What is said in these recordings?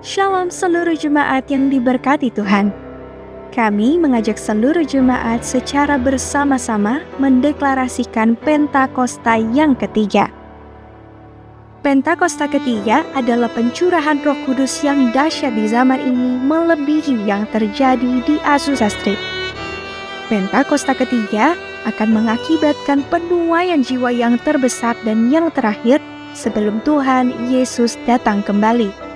Shalom seluruh jemaat yang diberkati Tuhan. Kami mengajak seluruh jemaat secara bersama-sama mendeklarasikan Pentakosta yang ketiga. Pentakosta ketiga adalah pencurahan Roh Kudus yang dahsyat di zaman ini melebihi yang terjadi di Azusa Street. Pentakosta ketiga akan mengakibatkan penuaian jiwa yang terbesar dan yang terakhir sebelum Tuhan Yesus datang kembali.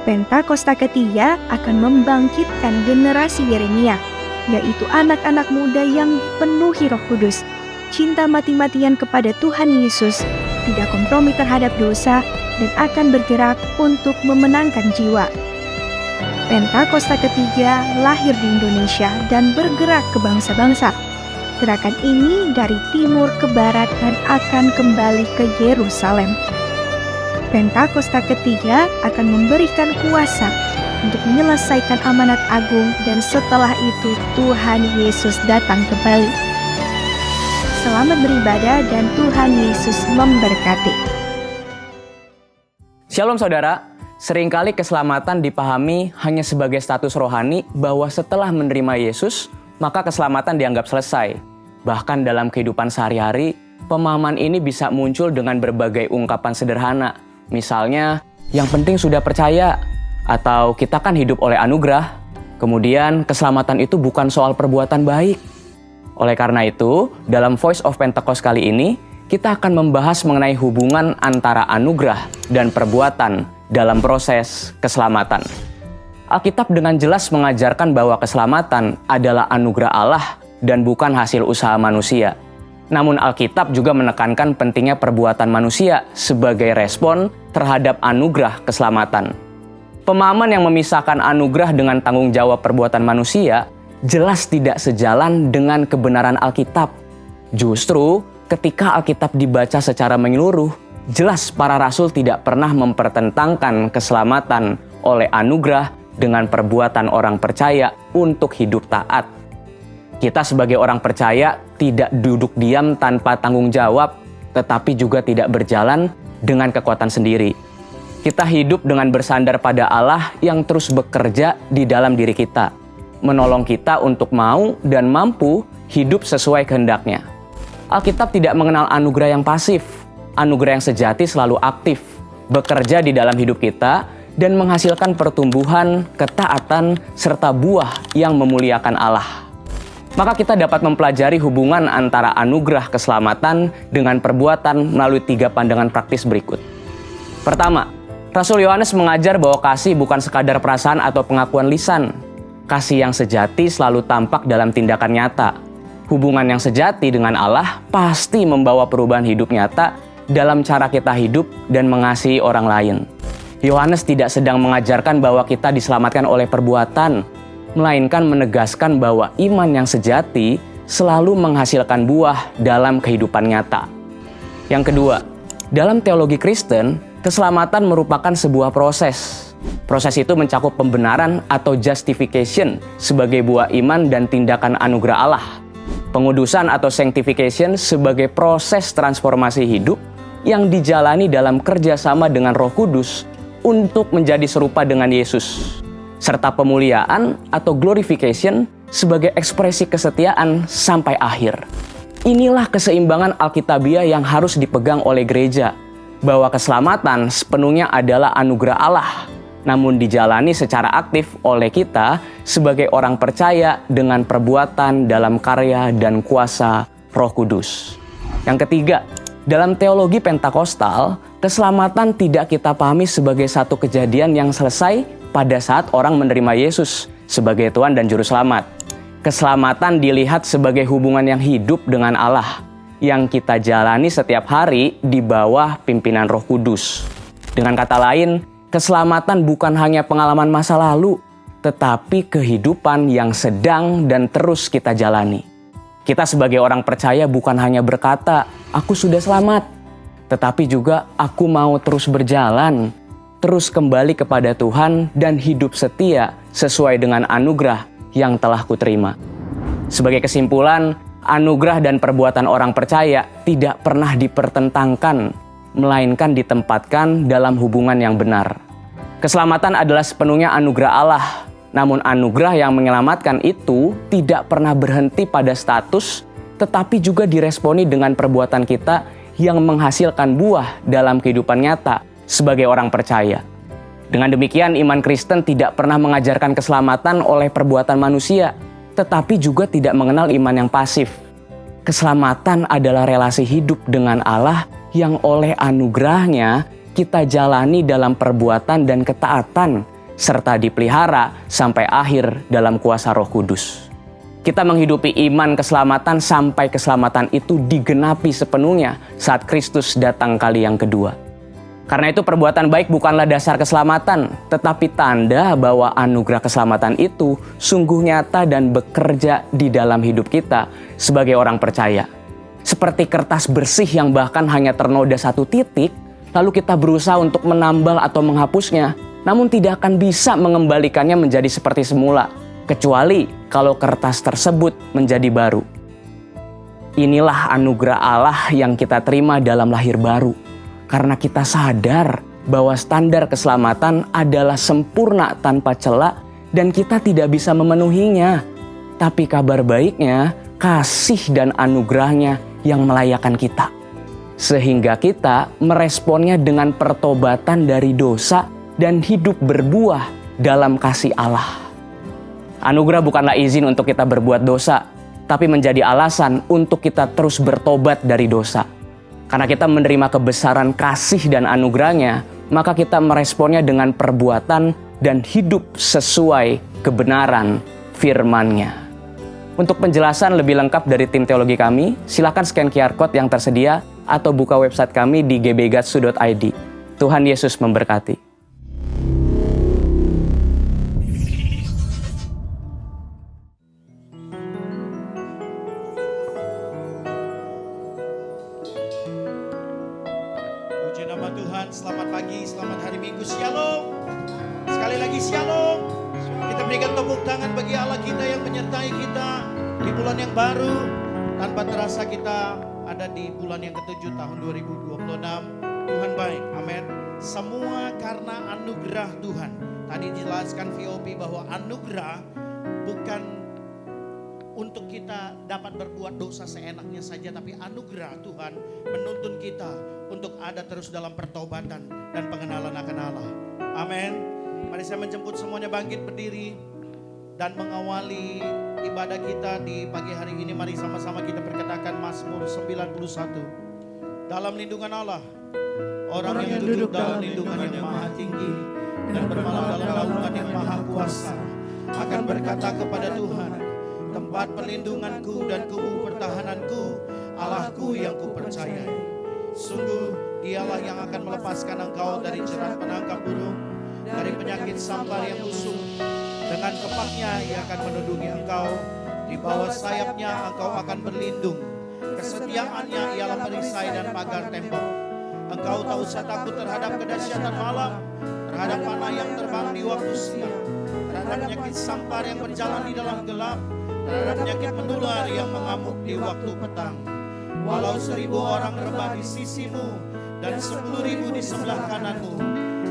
Pentakosta ketiga akan membangkitkan generasi Yeremia, yaitu anak-anak muda yang penuhi Roh Kudus, cinta mati-matian kepada Tuhan Yesus, tidak kompromi terhadap dosa, dan akan bergerak untuk memenangkan jiwa. Pentakosta ketiga lahir di Indonesia dan bergerak ke bangsa-bangsa. Gerakan ini dari timur ke barat dan akan kembali ke Yerusalem. Pentakosta ketiga akan memberikan kuasa untuk menyelesaikan amanat agung dan setelah itu Tuhan Yesus datang kembali. Selamat beribadah dan Tuhan Yesus memberkati. Shalom saudara, seringkali keselamatan dipahami hanya sebagai status rohani bahwa setelah menerima Yesus, maka keselamatan dianggap selesai. Bahkan dalam kehidupan sehari-hari, pemahaman ini bisa muncul dengan berbagai ungkapan sederhana. Misalnya, yang penting sudah percaya, atau kita kan hidup oleh anugerah. Kemudian, keselamatan itu bukan soal perbuatan baik. Oleh karena itu, dalam Voice of Pentecost kali ini, kita akan membahas mengenai hubungan antara anugerah dan perbuatan dalam proses keselamatan. Alkitab dengan jelas mengajarkan bahwa keselamatan adalah anugerah Allah dan bukan hasil usaha manusia. Namun Alkitab juga menekankan pentingnya perbuatan manusia sebagai respon terhadap anugerah keselamatan. Pemahaman yang memisahkan anugerah dengan tanggung jawab perbuatan manusia jelas tidak sejalan dengan kebenaran Alkitab. Justru ketika Alkitab dibaca secara menyeluruh, jelas para rasul tidak pernah mempertentangkan keselamatan oleh anugerah dengan perbuatan orang percaya untuk hidup taat. Kita sebagai orang percaya tidak duduk diam tanpa tanggung jawab, tetapi juga tidak berjalan dengan kekuatan sendiri. Kita hidup dengan bersandar pada Allah yang terus bekerja di dalam diri kita, menolong kita untuk mau dan mampu hidup sesuai kehendaknya. Alkitab tidak mengenal anugerah yang pasif. Anugerah yang sejati selalu aktif, bekerja di dalam hidup kita, dan menghasilkan pertumbuhan, ketaatan, serta buah yang memuliakan Allah. Maka kita dapat mempelajari hubungan antara anugerah keselamatan dengan perbuatan melalui 3 pandangan praktis berikut. Pertama, Rasul Yohanes mengajar bahwa kasih bukan sekadar perasaan atau pengakuan lisan. Kasih yang sejati selalu tampak dalam tindakan nyata. Hubungan yang sejati dengan Allah pasti membawa perubahan hidup nyata dalam cara kita hidup dan mengasihi orang lain. Yohanes tidak sedang mengajarkan bahwa kita diselamatkan oleh perbuatan, melainkan menegaskan bahwa iman yang sejati selalu menghasilkan buah dalam kehidupan nyata. Yang kedua, dalam teologi Kristen, keselamatan merupakan sebuah proses. Proses itu mencakup pembenaran atau justification sebagai buah iman dan tindakan anugerah Allah. Pengudusan atau sanctification sebagai proses transformasi hidup yang dijalani dalam kerjasama dengan Roh Kudus untuk menjadi serupa dengan Yesus. Serta pemuliaan atau glorification sebagai ekspresi kesetiaan sampai akhir. Inilah keseimbangan Alkitabiah yang harus dipegang oleh gereja, bahwa keselamatan sepenuhnya adalah anugerah Allah, namun dijalani secara aktif oleh kita sebagai orang percaya dengan perbuatan dalam karya dan kuasa Roh Kudus. Yang ketiga, dalam teologi Pentakostal, keselamatan tidak kita pahami sebagai satu kejadian yang selesai pada saat orang menerima Yesus sebagai Tuhan dan Juru Selamat. Keselamatan dilihat sebagai hubungan yang hidup dengan Allah, yang kita jalani setiap hari di bawah pimpinan Roh Kudus. Dengan kata lain, keselamatan bukan hanya pengalaman masa lalu, tetapi kehidupan yang sedang dan terus kita jalani. Kita sebagai orang percaya bukan hanya berkata, "Aku sudah selamat," tetapi juga, "Aku mau terus berjalan, terus kembali kepada Tuhan dan hidup setia sesuai dengan anugerah yang telah kuterima." Sebagai kesimpulan, anugerah dan perbuatan orang percaya tidak pernah dipertentangkan, melainkan ditempatkan dalam hubungan yang benar. Keselamatan adalah sepenuhnya anugerah Allah. Namun anugerah yang menyelamatkan itu tidak pernah berhenti pada status, tetapi juga diresponi dengan perbuatan kita yang menghasilkan buah dalam kehidupan nyata sebagai orang percaya. Dengan demikian, iman Kristen tidak pernah mengajarkan keselamatan oleh perbuatan manusia, tetapi juga tidak mengenal iman yang pasif. Keselamatan adalah relasi hidup dengan Allah yang oleh anugerahnya kita jalani dalam perbuatan dan ketaatan, serta dipelihara sampai akhir dalam kuasa Roh Kudus. Kita menghidupi iman keselamatan sampai keselamatan itu digenapi sepenuhnya saat Kristus datang kali yang kedua. Karena itu perbuatan baik bukanlah dasar keselamatan, tetapi tanda bahwa anugerah keselamatan itu sungguh nyata dan bekerja di dalam hidup kita sebagai orang percaya. Seperti kertas bersih yang bahkan hanya ternoda satu titik, lalu kita berusaha untuk menambal atau menghapusnya, namun tidak akan bisa mengembalikannya menjadi seperti semula, kecuali kalau kertas tersebut menjadi baru. Inilah anugerah Allah yang kita terima dalam lahir baru. Karena kita sadar bahwa standar keselamatan adalah sempurna tanpa celah dan kita tidak bisa memenuhinya. Tapi kabar baiknya, kasih dan anugerahnya yang melayakkan kita. Sehingga kita meresponnya dengan pertobatan dari dosa dan hidup berbuah dalam kasih Allah. Anugerah bukanlah izin untuk kita berbuat dosa, tapi menjadi alasan untuk kita terus bertobat dari dosa. Karena kita menerima kebesaran kasih dan anugerahnya, maka kita meresponnya dengan perbuatan dan hidup sesuai kebenaran firman-Nya. Untuk penjelasan lebih lengkap dari tim teologi kami, silakan scan QR Code yang tersedia atau buka website kami di gbgatsu.id. Tuhan Yesus memberkati. Selamat pagi, selamat hari Minggu, Shalom. Sekali lagi Shalom. Kita berikan tepuk tangan bagi Allah kita yang menyertai kita di bulan yang baru. Tanpa terasa kita ada di bulan yang ke-7 tahun 2026. Tuhan baik, amin. Semua karena anugerah Tuhan. Tadi dijelaskan VOP bahwa anugerah bukan untuk kita dapat berbuat dosa seenaknya saja, tapi anugerah Tuhan menuntun kita untuk ada terus dalam pertobatan dan pengenalan akan Allah. Amin. Mari saya menjemput semuanya bangkit berdiri dan mengawali ibadah kita di pagi hari ini. Mari sama-sama kita perkatakan Mazmur 91. Dalam lindungan Allah, orang yang duduk dalam lindungan yang maha tinggi dan bermalam dalam naungan yang maha kuasa akan berkata kepada Tuhan, tempat perlindunganku dan kubu pertahananku, Allahku yang kupercayai. Sungguh dialah yang akan melepaskan engkau dari jerat penangkap burung, dari penyakit sampar yang busuk. Dengan kepaknya ia akan menundungi engkau, di bawah sayapnya engkau akan berlindung. Kesetiaannya ialah perisai dan pagar tembok. Engkau tak usah takut terhadap kedahsyatan malam, terhadap panah yang terbang di waktu siang, terhadap penyakit sampar yang berjalan di dalam gelap, terhadap penyakit menular yang mengamuk di waktu petang. Walau 1000 orang rebah di sisimu dan 10.000 di sebelah kananmu,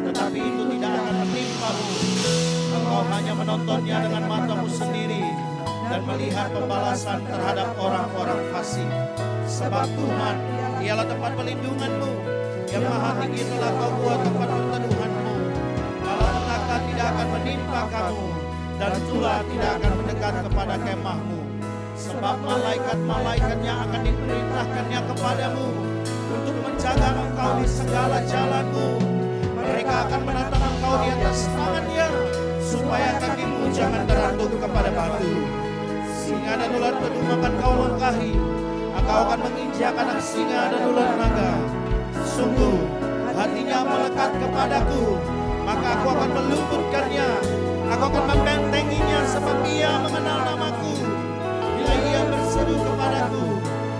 tetapi itu tidak akan menimpamu. Engkau hanya menontonnya dengan matamu sendiri dan melihat pembalasan terhadap orang-orang fasik. Sebab Tuhan ialah tempat perlindunganmu, yang maha tinggi telah kau buat tempat perteduhanmu. Malapetaka tidak akan menimpa kamu, dan tulah tidak akan mendekat kepada kemahmu. Sebab malaikat-malaikatnya akan diperintahkannya kepadamu untuk menjaga engkau di segala jalanmu. Mereka akan menatang engkau di atas tangannya, supaya kakimu jangan terandung kepada batu. Singa dan ular betung akan kau langkahi, engkau akan menginjak anak singa dan ular naga. Sungguh hatinya melekat kepadaku, maka aku akan meluputkannya. Aku akan membentenginya sebab ia mengenal namaku. Bila ia berseru kepadaku,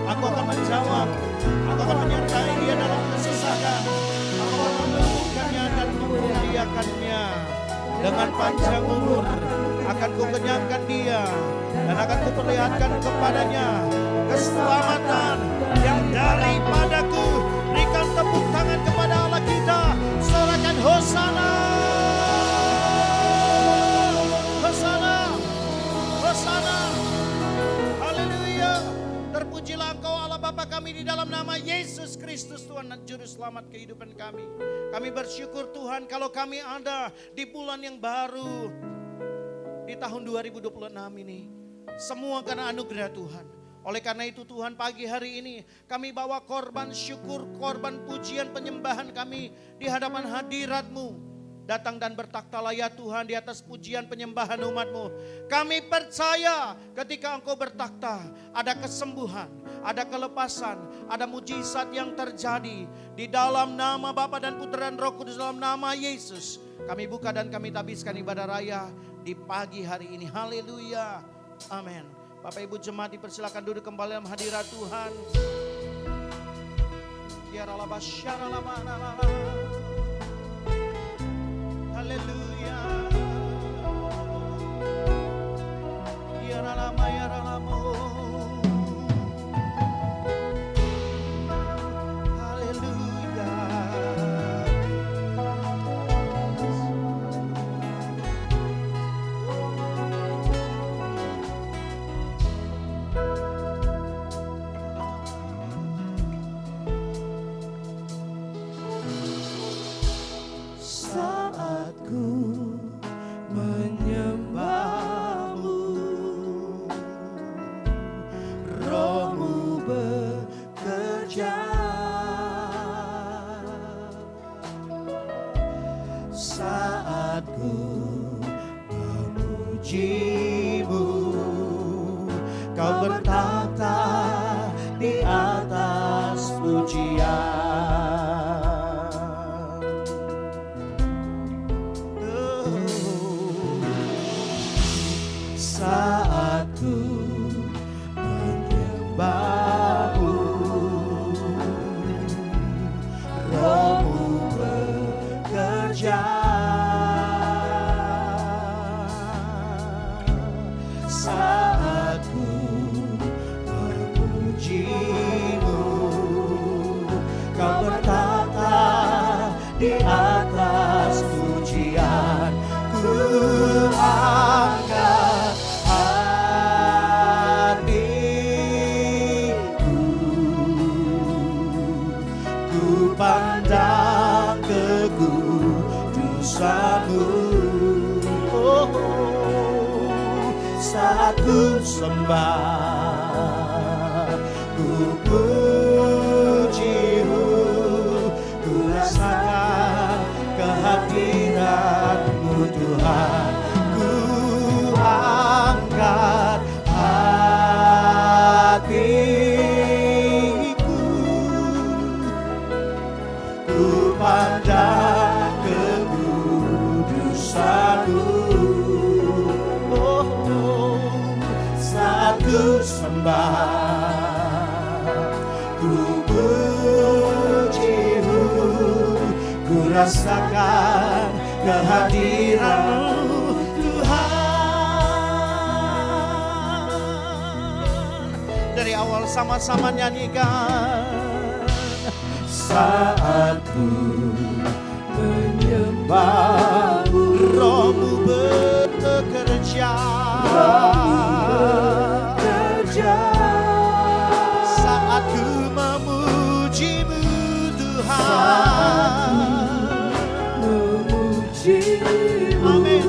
aku akan menjawab. Aku akan menyertai dia dalam kesusahan. Aku akan meluputkannya dan memuliakannya. Dengan panjang umur akan kukenyangkan dia, dan akan kuperlihatkan kepadanya keselamatan yang daripadaku. Berikan tepuk tangan kepada Allah kita, sorakan Hosana. Kudus selamat kehidupan kami. Kami bersyukur Tuhan kalau kami ada di bulan yang baru. Di tahun 2026 ini. Semua karena anugerah Tuhan. Oleh karena itu Tuhan pagi hari ini kami bawa korban syukur, korban pujian penyembahan kami di hadapan hadirat-Mu. Datang dan bertakhtalah ya Tuhan di atas pujian penyembahan umat-Mu. Kami percaya ketika Engkau bertakhta ada kesembuhan, ada kelepasan, ada mujizat yang terjadi. Di dalam nama Bapa dan Putra dan Roh Kudus dalam nama Yesus. Kami buka dan kami tabiskan ibadah raya di pagi hari ini. Haleluya. Amin. Bapak Ibu jemaat dipersilakan duduk kembali dalam hadirat Tuhan. Haleluya. Saat ku menyembahmu, Roh-Mu bekerja. Saat ku memuji-Mu, Kau bertata di atas pujian. Saat ku menyembah-Mu, Roh-Mu bekerja. Saat ku memuji-Mu, Kau bertata di atas pujian. Ku angkat hatiku, ku pandang kekudusan-Mu. Oh, saat ku sembah, ku puji-Mu, ku rasakan kehadiran-Mu Tuhan. Ku angkat hatiku, ku pandang kekudusan-Mu. Oh, saat ku sembah, ku puji-Mu, ku rasakan kehadiran-Mu Tuhan. Dari awal sama-sama nyanyikan. Saat ku menyembah-Mu, Roh-Mu bekerja. Saat ku memuji-Mu Tuhan. Amin.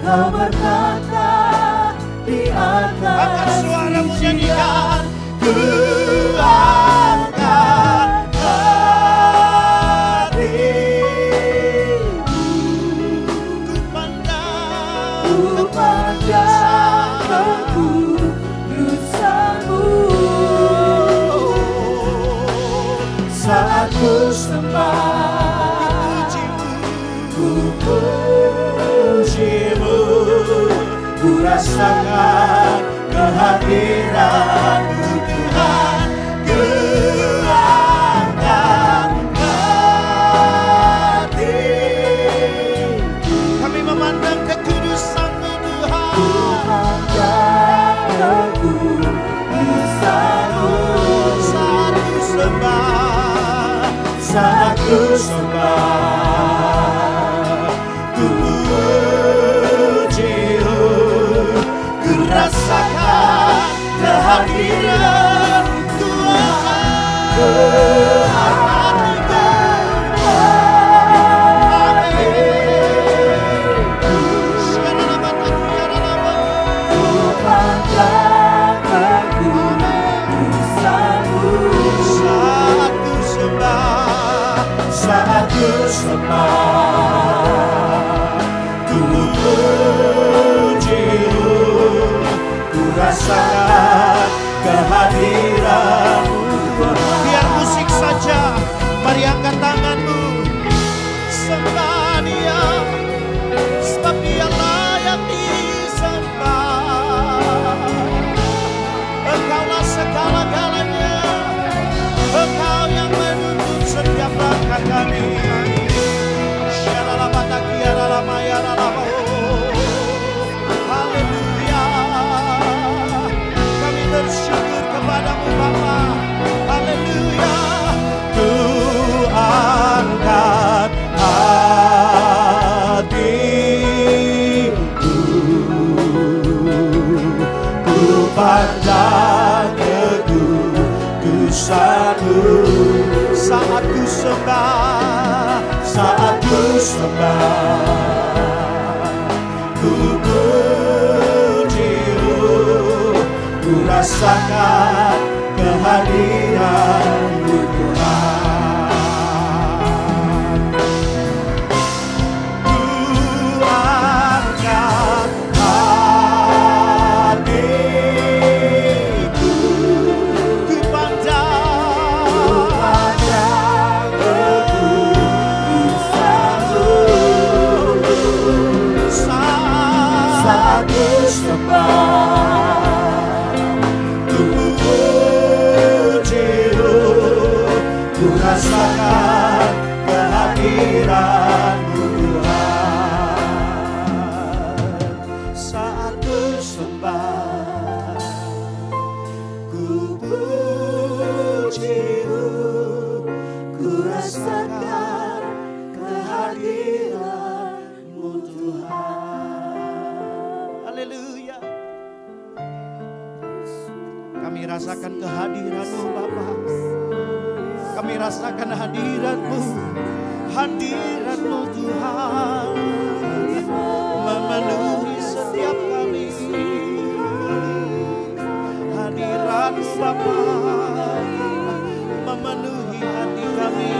Kau bertata di atas. Angkat suaramu nyanyikan. Ku angkat hatiku, ku pandang kekudusan-Mu. Saat ku sembah, ku puji-Mu, ku rasakan kehadiran-Mu Tuhan. Ku angkat hatiku, kami memandang kekudusan-Mu Tuhan. Ku pandang kekudusan-Mu. Saat ku sembah, saat ku sembah, ku puji-Mu, ku rasakan kehadiran saat ku sembah, ku puji-Mu, ku rasakan kehadiran-Mu. Biar musik saja, mari angkat tanganmu, sembah Dia, sebab Dia layak disembah. Engkaulah segala-galanya, Engkau yang menuntun setiap langkah kami. Haleluya, kami bersyukur kepadamu Bapa. Haleluya, ku angkat hatiku, ku pandang kekudusan-Mu. Saat ku sembah, saat ku sembah, ku puji-Mu, ku rasakan kehadiran-Mu Tuhan. Ku angkat hatiku, ku pandang kekudusan-Mu. Saat ku sembah, ku puji-Mu, ku rasakan kehadiran-Mu Tuhan. Saat ku sembah, ku puji-Mu, ku rasakan kehadiran-Mu Tuhan. Haleluya. Kami rasakan kehadiran-Mu Bapa. Kami rasakan hadirat-Mu, hadirat-Mu Tuhan, memenuhi setiap kami. Hadirat-Mu Bapa, memenuhi hati kami.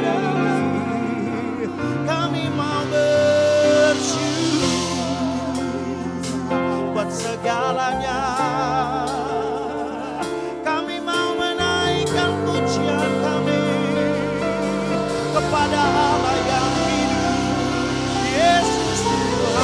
Kami mau bersyukur buat segalanya. Kami mau menaikkan pujian kami kepada Allah yang hidup, Yesus Tuhan.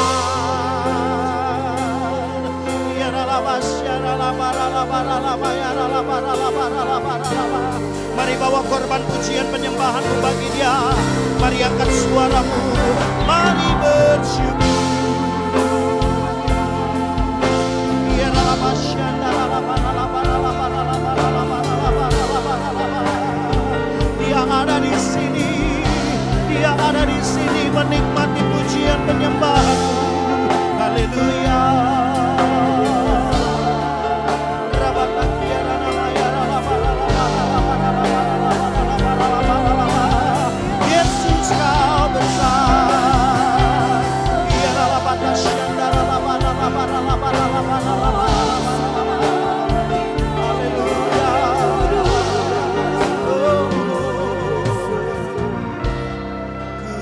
Mari bawa korban pujian penyembahanmu bagi Dia. Mari angkat suaramu, mari bersyukur. Dia ada di sini, Dia ada di sini menikmati pujian penyembahanmu. Haleluya. Yesus kau besar. Ku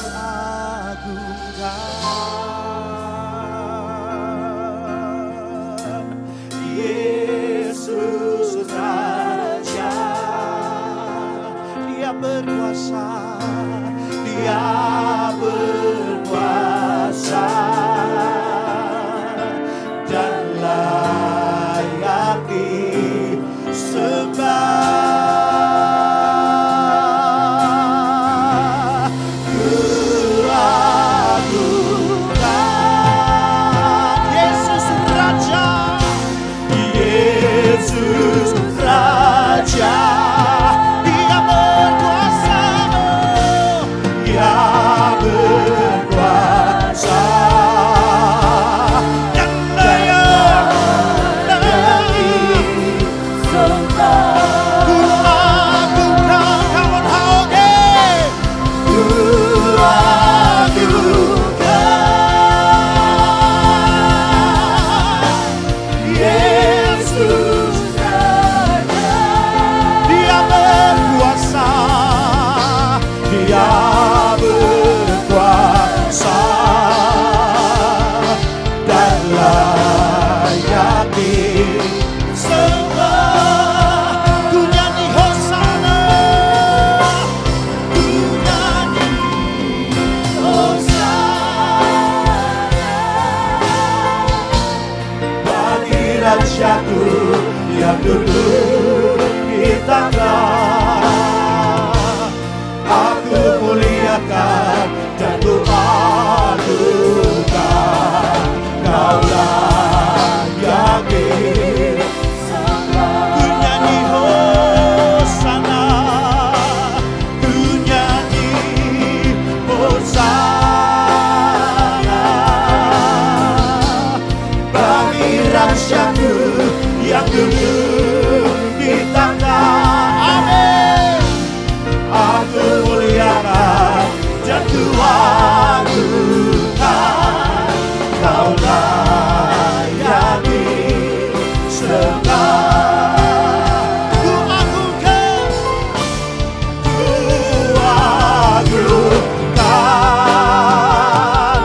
agungkan yang duduk di tangan. Aku muliakan dan ku adukan, Kaulah yang ku nyanyi hosana, ku nyanyi hosana bagi rajaku yang duduk di tangan. Amin. Aku muliakan dan ku adukan, Kaulah yang disembah. Ku agungkan, ku agungkan.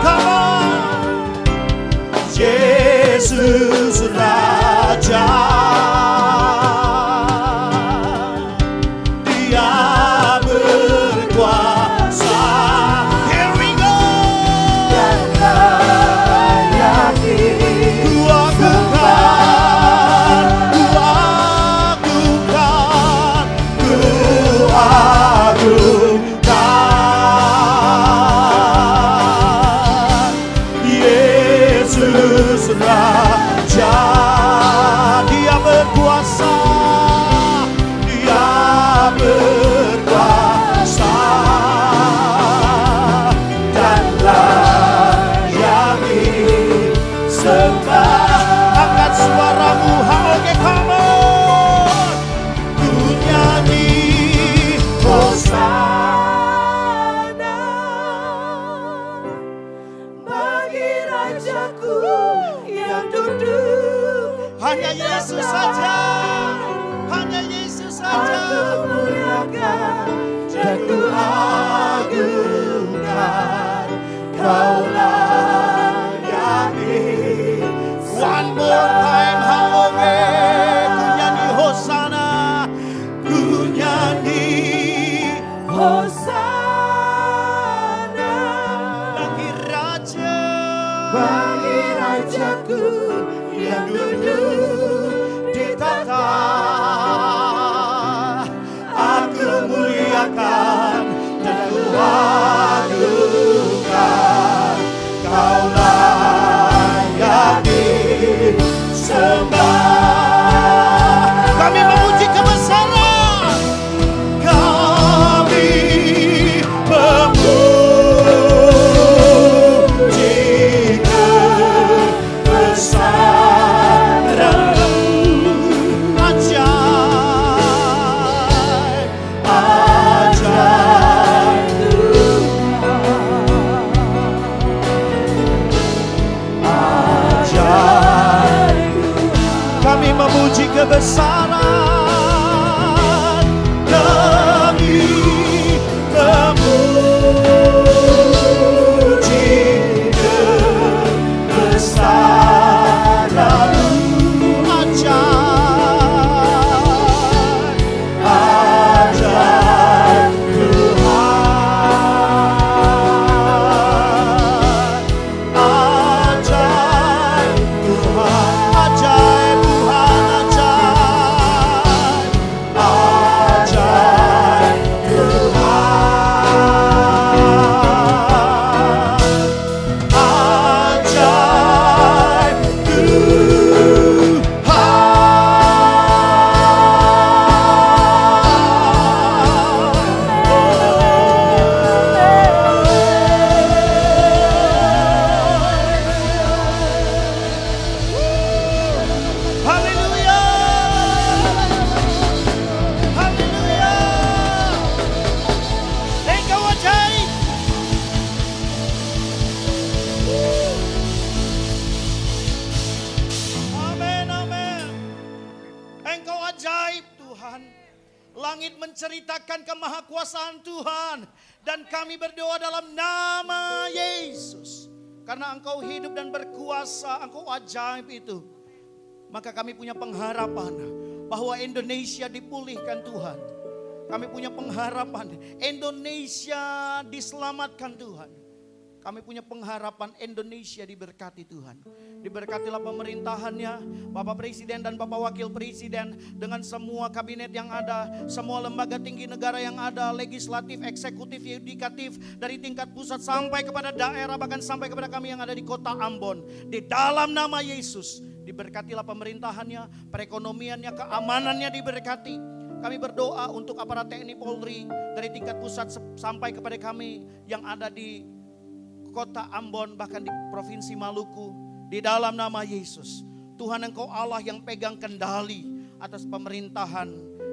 Come on. Yesus Raja, Dia berkuasa. Here we go. Dan layani, ku agungkan, ku agungkan, ku agungkan. Yesus Raja, Dia berkuasa, Dia berkuasa dan layak disembah. Angkat suaramu, oke, come on. Ku nyanyi hosana bagi Rajaku yang duduk. Hanya Yesus saja, hanya Yesus saja. Aku muliakan dan ku agungkan, Kaulah yang one more time, hallelujah. Ku nyanyi hosana, ku nyanyi hosana bagi Raja, bagi Rajaku yang duduk di tata. Aku muliakan dan ku agungkan, Kaulah yang disembah. Kami memuji kebesaran, kami memuji kebesaran. Ajaib, ajaib Tuhan, ajaib. Kami memuji kebesaran, kami memuji kebesaran. Ajaib, ajaib Tuhan, ajaib Tuhan, ajaib Tuhan, ajaib, ajaib Tuhan, ajaib Tuhan. Haleluya, haleluya. Engkau ajaib. Amin, amin. Engkau ajaib Tuhan. Langit menceritakan kemahakuasaan Tuhan. Dan kami berdoa dalam nama Yesus. Karena Engkau hidup dan berkuasa, Engkau ajaib itu. Maka kami punya pengharapan bahwa Indonesia dipulihkan Tuhan. Kami punya pengharapan Indonesia diselamatkan Tuhan. Kami punya pengharapan Indonesia diberkati Tuhan. Diberkatilah pemerintahannya, Bapak Presiden dan Bapak Wakil Presiden, dengan semua kabinet yang ada, semua lembaga tinggi negara yang ada, legislatif, eksekutif, yudikatif, dari tingkat pusat sampai kepada daerah, bahkan sampai kepada kami yang ada di kota Ambon. Di dalam nama Yesus, diberkatilah pemerintahannya, perekonomiannya, keamanannya diberkati. Kami berdoa untuk aparat TNI Polri dari tingkat pusat sampai kepada kami yang ada di kota Ambon, bahkan di provinsi Maluku. Di dalam nama Yesus, Tuhan Engkau Allah yang pegang kendali atas pemerintahan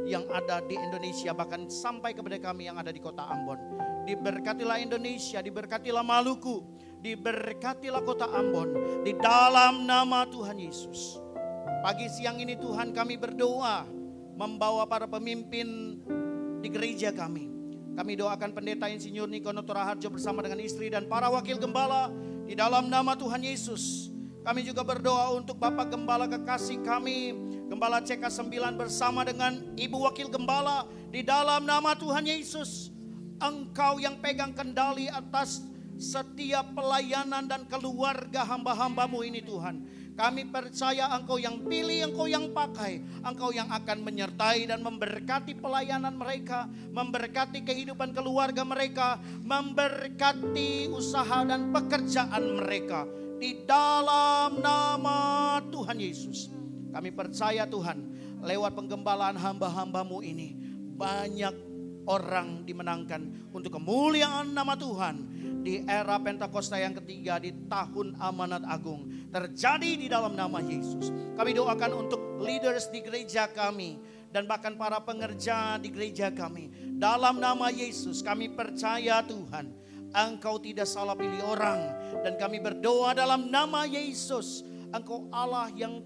yang ada di Indonesia, bahkan sampai kepada kami yang ada di kota Ambon. Diberkatilah Indonesia, diberkatilah Maluku, diberkatilah kota Ambon, di dalam nama Tuhan Yesus. Pagi siang ini Tuhan, kami berdoa membawa para pemimpin di gereja kami. Kami doakan Pendeta Insinyur Niko Notoraharjo bersama dengan istri dan para wakil gembala di dalam nama Tuhan Yesus. Kami juga berdoa untuk Bapak Gembala kekasih kami, Gembala CK9 bersama dengan Ibu Wakil Gembala di dalam nama Tuhan Yesus. Engkau yang pegang kendali atas setiap pelayanan dan keluarga hamba-hambamu ini Tuhan. Kami percaya Engkau yang pilih, Engkau yang pakai, Engkau yang akan menyertai dan memberkati pelayanan mereka, memberkati kehidupan keluarga mereka, memberkati usaha dan pekerjaan mereka. Di dalam nama Tuhan Yesus, kami percaya Tuhan, lewat penggembalaan hamba-hambamu ini, banyak orang dimenangkan untuk kemuliaan nama Tuhan. Di era Pentakosta yang ketiga, di tahun amanat agung, terjadi di dalam nama Yesus. Kami doakan untuk leaders di gereja kami dan bahkan para pengerja di gereja kami. Dalam nama Yesus kami percaya Tuhan, Engkau tidak salah pilih orang. Dan kami berdoa dalam nama Yesus, Engkau Allah yang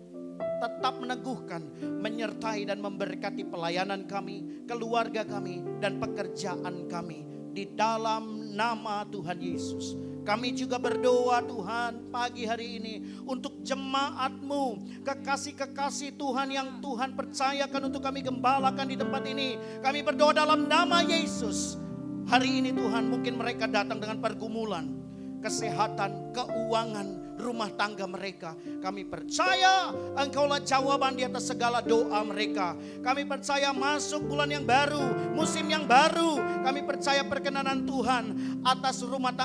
tetap meneguhkan, menyertai dan memberkati pelayanan kami, keluarga kami dan pekerjaan kami. Di dalam nama Tuhan Yesus. Kami juga berdoa Tuhan pagi hari ini untuk jemaat-Mu, kekasih-kekasih Tuhan yang Tuhan percayakan untuk kami gembalakan di tempat ini. Kami berdoa dalam nama Yesus. Hari ini Tuhan, mungkin mereka datang dengan pergumulan, kesehatan, keuangan, rumah tangga mereka. Kami percaya Engkaulah jawaban di atas segala doa mereka. Kami percaya masuk bulan yang baru, musim yang baru. Kami percaya perkenanan Tuhan atas rumah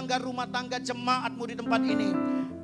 tangga jemaat-Mu di tempat ini.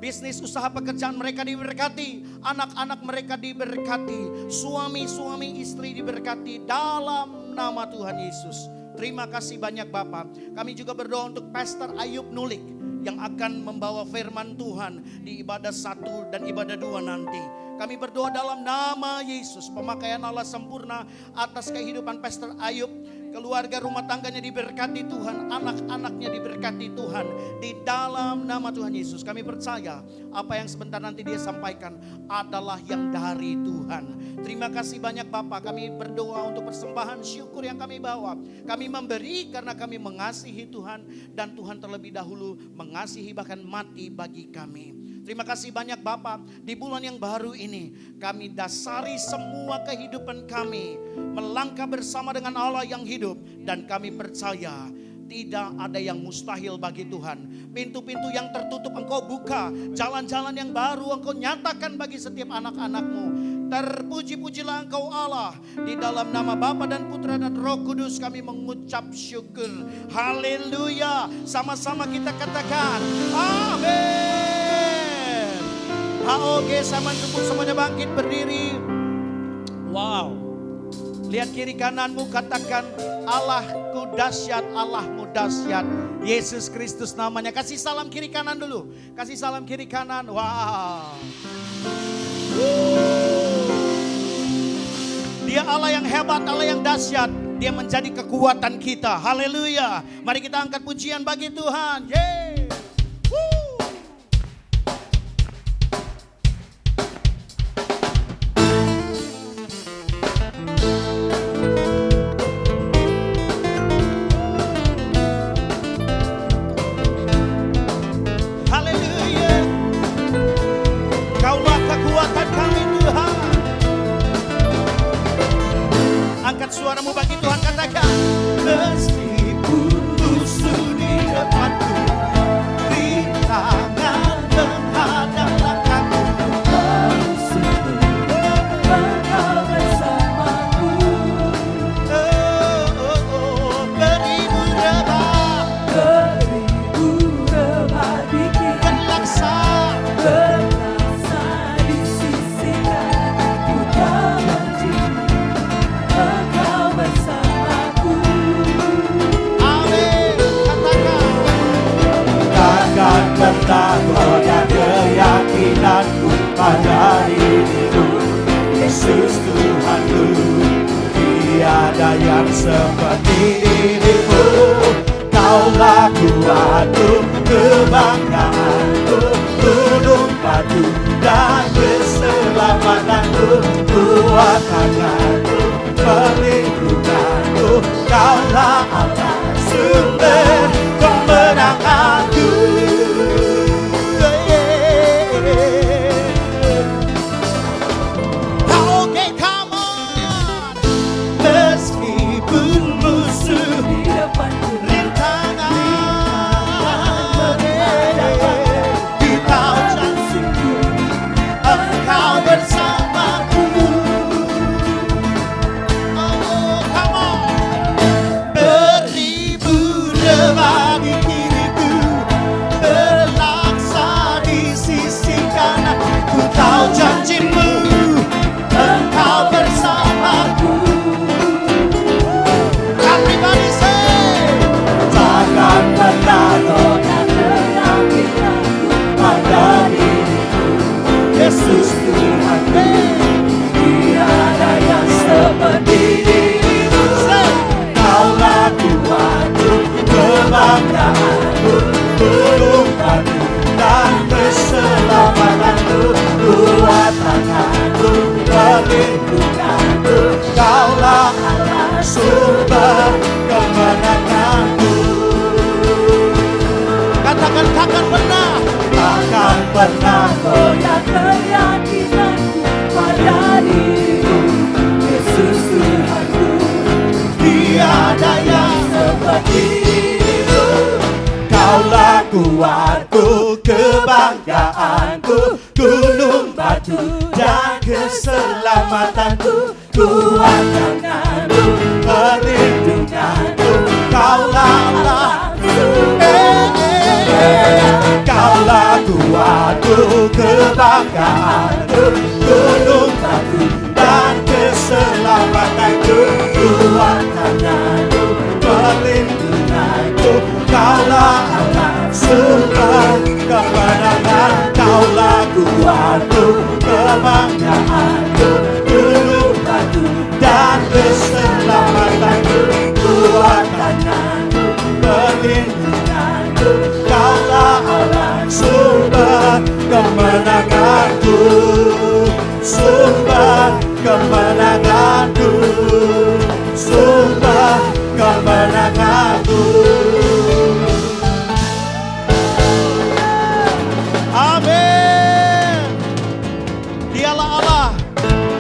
Bisnis, usaha, pekerjaan mereka diberkati, anak-anak mereka diberkati, suami-suami, istri diberkati dalam nama Tuhan Yesus. Terima kasih banyak Bapak. Kami juga berdoa untuk Pastor Ayub Nulik yang akan membawa firman Tuhan di ibadah 1 dan ibadah 2 nanti. Kami berdoa dalam nama Yesus, pemakaian Allah sempurna atas kehidupan Pastor Ayub. Keluarga rumah tangganya diberkati Tuhan, anak-anaknya diberkati Tuhan. Di dalam nama Tuhan Yesus kami percaya apa yang sebentar nanti dia sampaikan adalah yang dari Tuhan. Terima kasih banyak Bapak, kami berdoa untuk persembahan syukur yang kami bawa. Kami memberi karena kami mengasihi Tuhan dan Tuhan terlebih dahulu mengasihi bahkan mati bagi kami. Terima kasih banyak Bapak, di bulan yang baru ini kami dasari semua kehidupan kami melangkah bersama dengan Allah yang hidup. Dan kami percaya tidak ada yang mustahil bagi Tuhan. Pintu-pintu yang tertutup Engkau buka, jalan-jalan yang baru Engkau nyatakan bagi setiap anak-anak-Mu. Terpuji-pujilah Engkau Allah. Di dalam nama Bapa dan Putra dan Roh Kudus kami mengucap syukur. Haleluya. Sama-sama kita katakan amin. HOG sama tubuh semuanya bangkit berdiri. Wow. Lihat kiri kananmu, katakan Allahku dahsyat, Allahmu dahsyat. Yesus Kristus namanya. Kasih salam kiri kanan dulu. Kasih salam kiri kanan. Wow. Dia Allah yang hebat, Allah yang dahsyat. Dia menjadi kekuatan kita. Haleluya. Mari kita angkat pujian bagi Tuhan. Yeay. Suaramu bagi Tuhan, katakan meskipun musuh di depanku pernah goyah keyakinanku pada dirimu. Yesus Tuhanku, tiada yang seperti dirimu. Kaulah kuatku, kebanggaanku, gunung batu dan keselamatanku, kuat tanganku, perlindunganku. Kaulah Allah, sumber kemenanganku. Okay, come on. Meskipun musuh di depanku rintangan, engkau janjiku, engkau bersamaku. Oh, come on. Beribu rebah di kiriku, berlaksa di sisi kanan. Ku tahu janjimu, engkau bersamaku. Everybody say, takkan pernah goyah keyakinanku pada diriku. Yesus Tuhanku, tiada yang seperti dirimu. Kaulah kuatku, kebanggaanku, gunung batu dan keselamatanku, kuat tanganku, perlindunganku. Kaulah Allah, sumber kemenanganku. Katakan takkan pernah goyah keyakinanku pada dirimu. Yesus Tuhanku, tiada yang seperti dirimu. Kaulah kuatku, kebanggaanku, gunung batu dan keselamatanku, kuat tanganku, perlindunganku. Kaulah Allah, kaulah kuatku, kebanggaanku, gunung batu dan keselamatanku, kuat tanganku, perlindunganku. Kaulah Allah, sumber kemenangan. Kaulah kuatku, kebanggaanku, gunung batu dan keselamatanku, kuat tanganku, perlindunganku. Kaulah Allah, sumber kemenanganku, sumber kemenanganku, sumber kemenanganku. Amin. Dialah Allah,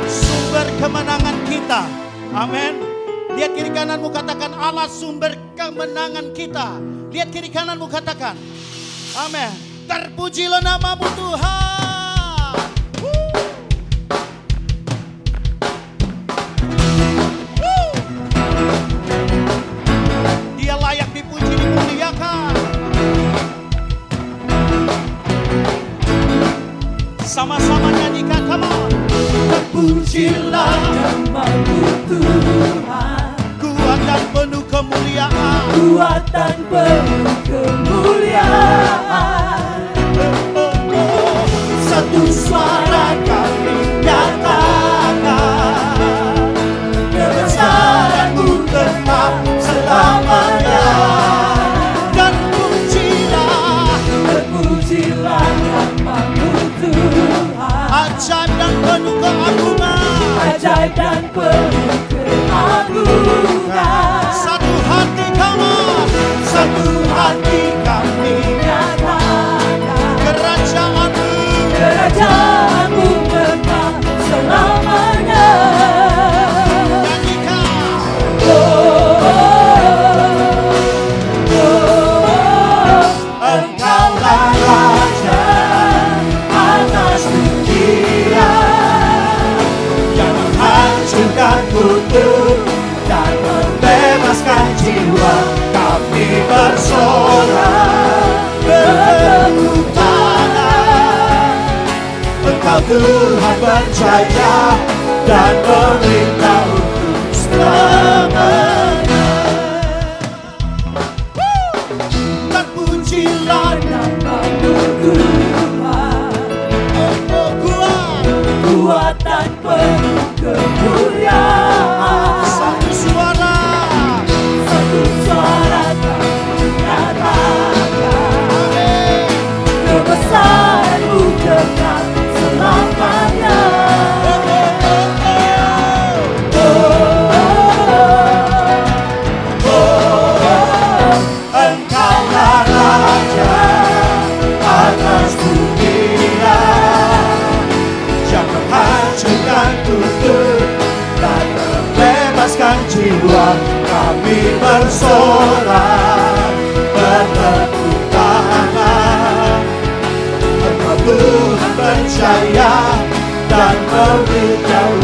sumber kemenangan kita. Amin. Lihat kiri kananmu, katakan Allah sumber kemenangan kita. Lihat kiri kananmu, katakan amin. Terpujilah namamu Tuhan. Dia layak dipuji, dimuliakan. Sama-sama nyanyikan, come on. Terpujilah namamu Tuhan, kuat dan penuh kemuliaan, kuat dan penuh kemuliaan. Satu suara kami nyatakan, kebesaranmu tetap selamanya. Dan terpujilah namamu Tuhan, ajaib dan penuh keagungan, ajaib dan penuh keagungan. Satu hati kami, satu hati kami nyatakan, kerajaanmu tetap selamanya. Nyanyikan. Engkaulah Raja atas dunia, yang menghancurkan kutub dan membebaskan jiwa. Kami bersorak, bertepuk tangan. Engkau Tuhan berjaya dan memerintah untuk selamanya. pujilah nama-Mu Tuhan. Oh kuat dan penuh kemuliaan. Satu suara kami menyatakan kebesaran-Mu kekal selamanya. Engkaulah Raja atas dunia yang menghancurkan kutub dan membebaskan jiwa. Kami bersorak bertepuk tangan. Engkau Tuhan percaya dan beritahu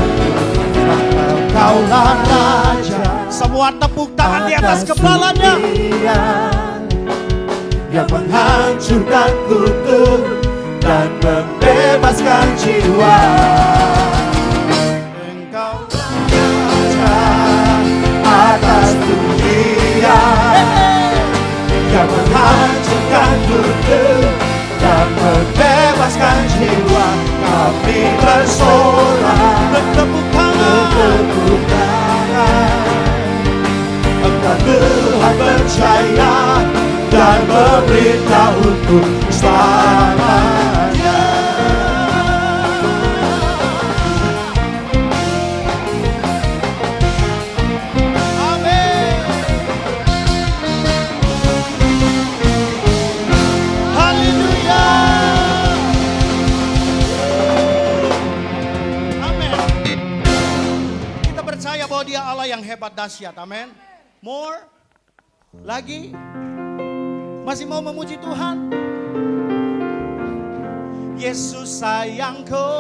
Engkaulah Raja. Semua tepuk tangan di atas kepalanya. Yang menghancurkan kutub dan membebaskan jiwa. Engkaulah Raja atas dunia yang menghancurkan kutub dan membebaskan jiwa. Kami bersorak bertepuk tangan. Engkau Tuhan percaya dan memberitahu untuk selamanya. Amin. Haleluya. Amin. Kita percaya bahwa Dia Allah yang hebat dahsyat. Amin. More. Lagi. Masih mau memuji Tuhan? Yesus sayangku,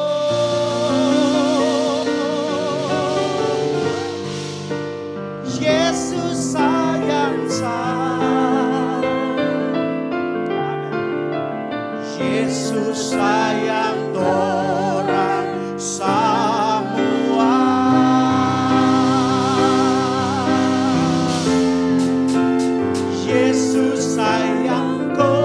Yesus sayang saya, Yesus sayang orang semua. Yesus sayangku,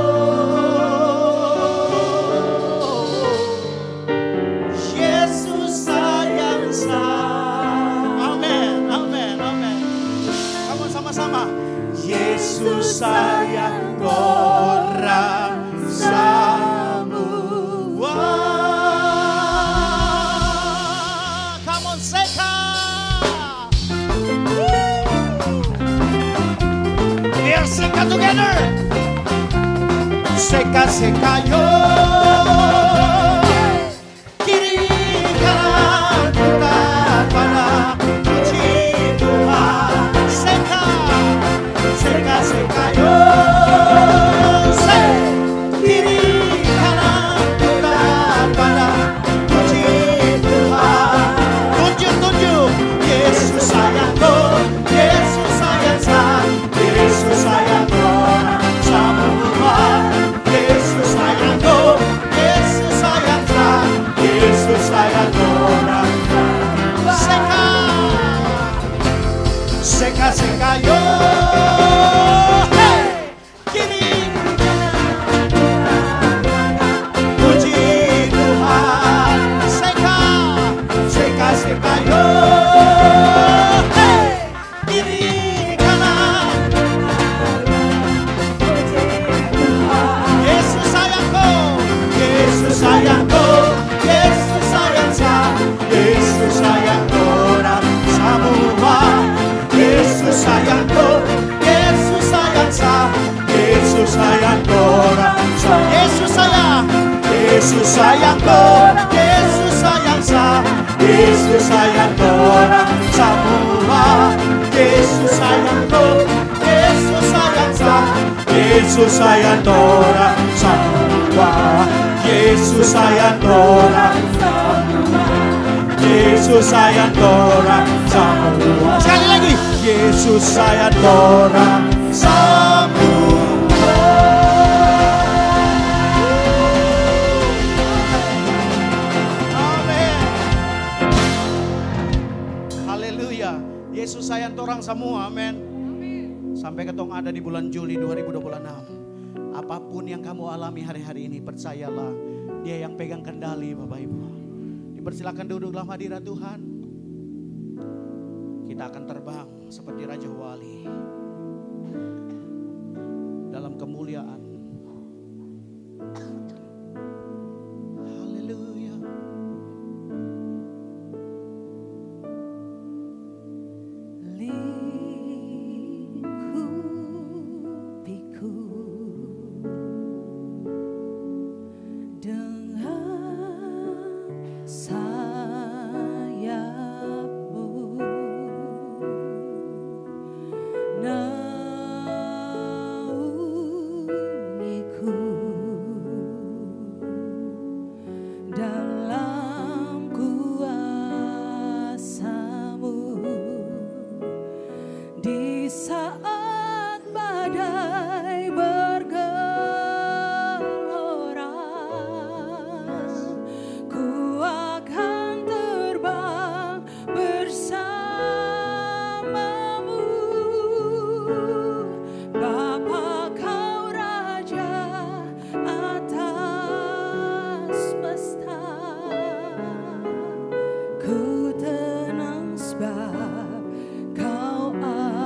Yesus sayang saya. Amin, amin, amin. Kamu sama-sama. Yesus sayang orang semua. Come on, Seka. Let's sing it together. Seka, seka, yo. Kiri kanan kita pada puji Tuhan. Seka, seka, seka, yo. Kiri kanan kita pada puji Tuhan. Tunjuk, tunjuk. Yesus sayangku, Yesus sayang saya, Yesus sayang orang semua. Yesus sayangku, Yesus sayang saya, Yesus sayang orang. Seka, seka, seka, yo. Hey, kiri puji Tuhan. Seka, seka, seka, yo. Hey, kiri kanan. Yesus sayangku, Yesus sayangku, Yesus sayang saya, Yesus sayang orang semua. Yesus sayangku, Yesus sayang saya, Yesus sayang orang semua. Yesus sayang, Yesus sayangku, Yesus sayang saya, Yesus sayang orang semua. Yesus sayangku, Yesus sayang saya, Yesus sayang orang semua. Yesus sayang orang semua. Yesus sayang orang semua. Sekali lagi. Yesus sayang orang semua. Amin. Haleluya. Yesus sayang orang semua. Amin. Sampai ketong ada di bulan Juli 2026. Apapun yang kamu alami hari-hari ini, percayalah Dia yang pegang kendali Bapak Ibu. Dipersilakan duduk dalam hadirat Tuhan. Kita akan terbang seperti Raja Wali dalam kemuliaan. Haleluya. Lingkupiku dengan sayapmu, naungiku dalam kuasa-Mu di saat badai bergelora. Ku akan terbang bersama-Mu, Bapa Kau Raja atas semesta. Ku tenang sebab Kau Allahku.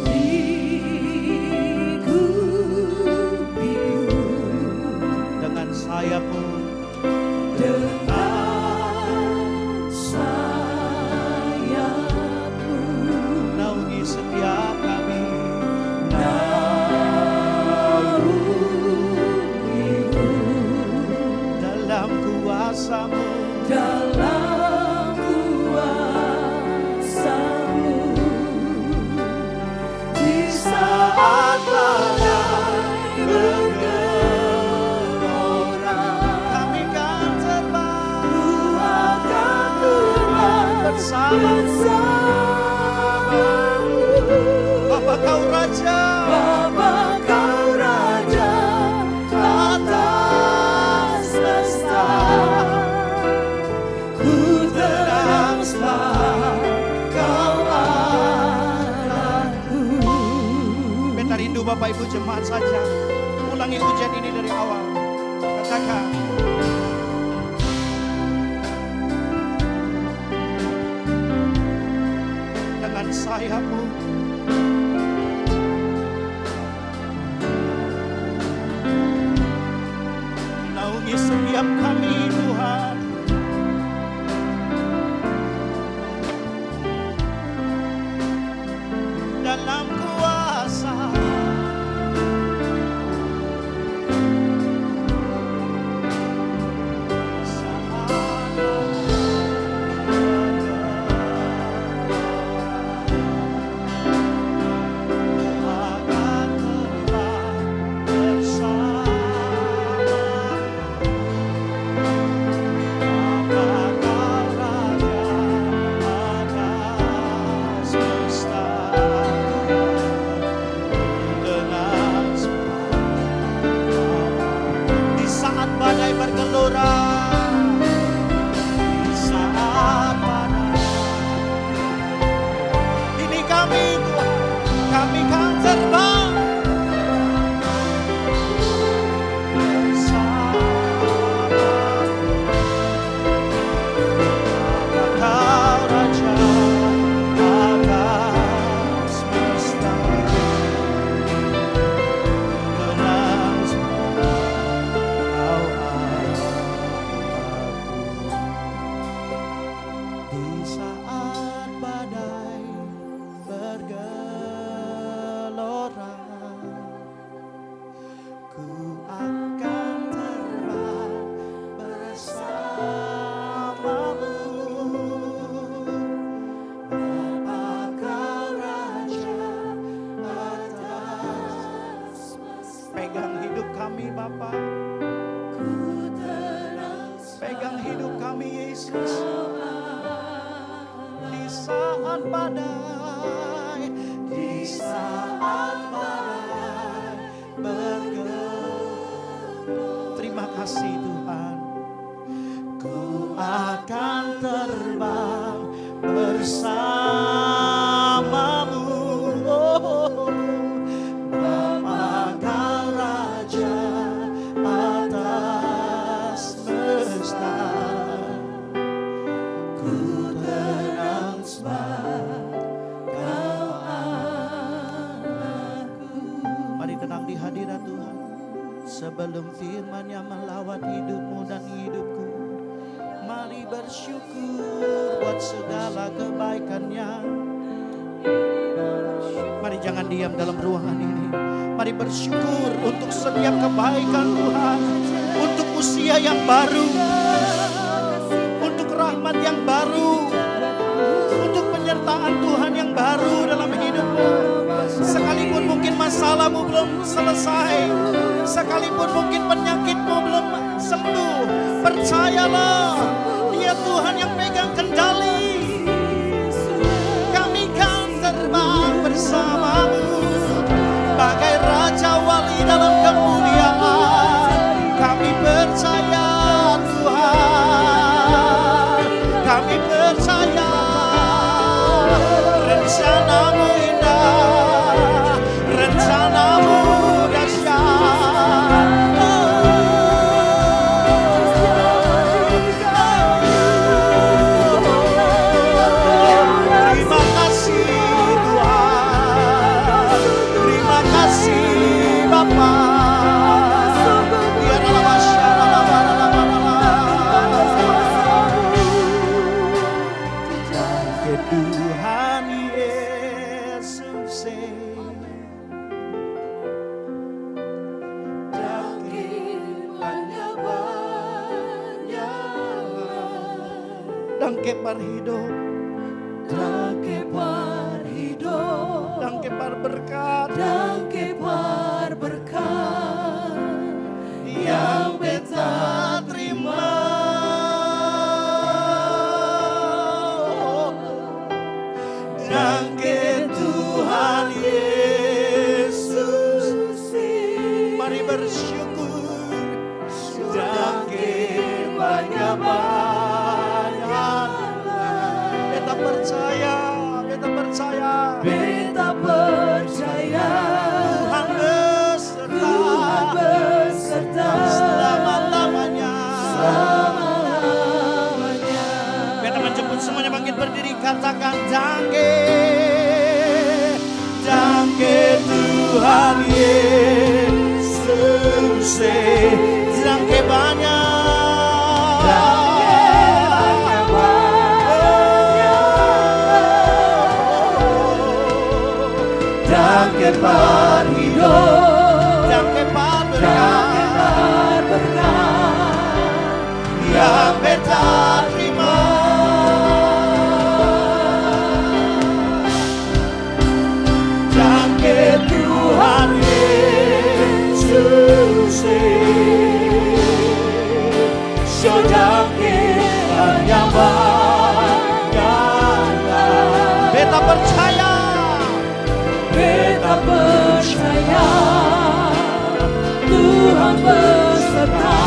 Lingkupiku Dengan sayapmu, dengan sayapmu, naungi setiap kami. naungiku Dalam kuasa-Mu, dalam kuasa-Mu di saat badai bergelora. kami kan terbang Ku akan terbang bersama-Mu. Bapa Kau Raja, Bapa Kau Raja atas semesta. Ku tenang sebab Kau Allahku. beta rindu Bapak Ibu jemaat saja. Ulangi pujian ini dari awal. Katakan, dengan sayapmu, naungi setiap kami Tuhan. Dalam kuasa badai bergelora, di saat badai. Ini kami Tuhan, kami kan terbang bersama-Mu. Kau Raja atas semesta. Tenang semua, Kau di saat badai bergelora, ku akan terbang bersama-Mu. Bapa Kau Raja atas semesta. Pegang hidup kami Bapa, pegang hidup kami Yesus. Di saat badai, di saat badai bergelora. Terima kasih Tuhan. Ku akan kan terbang bersamamu. Oh, Bapa Kau Raja atas semesta, ku tenang sebab Kau anakku. Mari tenang di hadirat Tuhan sebelum firman-Nya melawat hidupmu dan hidupku. Mari bersyukur buat segala kebaikan-Nya. Mari jangan diam dalam ruangan ini. Mari bersyukur untuk setiap kebaikan Tuhan, untuk usia yang baru, untuk rahmat yang baru, untuk penyertaan Tuhan yang baru dalam hidupmu. Sekalipun mungkin masalahmu belum selesai, sekalipun mungkin penyakitmu belum sembuh, percayalah Dia Tuhan yang pegang kendali. Kami kan terbang bersamamu bagai Raja Wali dalam kemuliaan. Kami percaya Tuhan, kami percaya rencana-Mu indah, rencana-Mu dahsyat. Terima kasih Tuhan, terima kasih Bapa. Biarlah Thank Tuhan Yesus. Dangke par hidup, Dangke par hidup, dangke par berkat, dangke par berkat yang beta terima. Dangke Tuhan Yesus, mari bersyukur. dangke banyak-banyak. Beta percaya, beta percaya. Beta percaya Tuhan beserta Tuhan beserta selama-lamanya. selama-lamanya. Beta menjemput semuanya bangkit berdiri, katakan dangke, dangke Tuhan Yesus, dangke banyak. Dangke par hidup, Dangke par dangke berkat par berkat yang beta terima. dangke Tuhan Yesus, so dangke banyak-banyak. Beta percaya, Beta percaya Tuhan beserta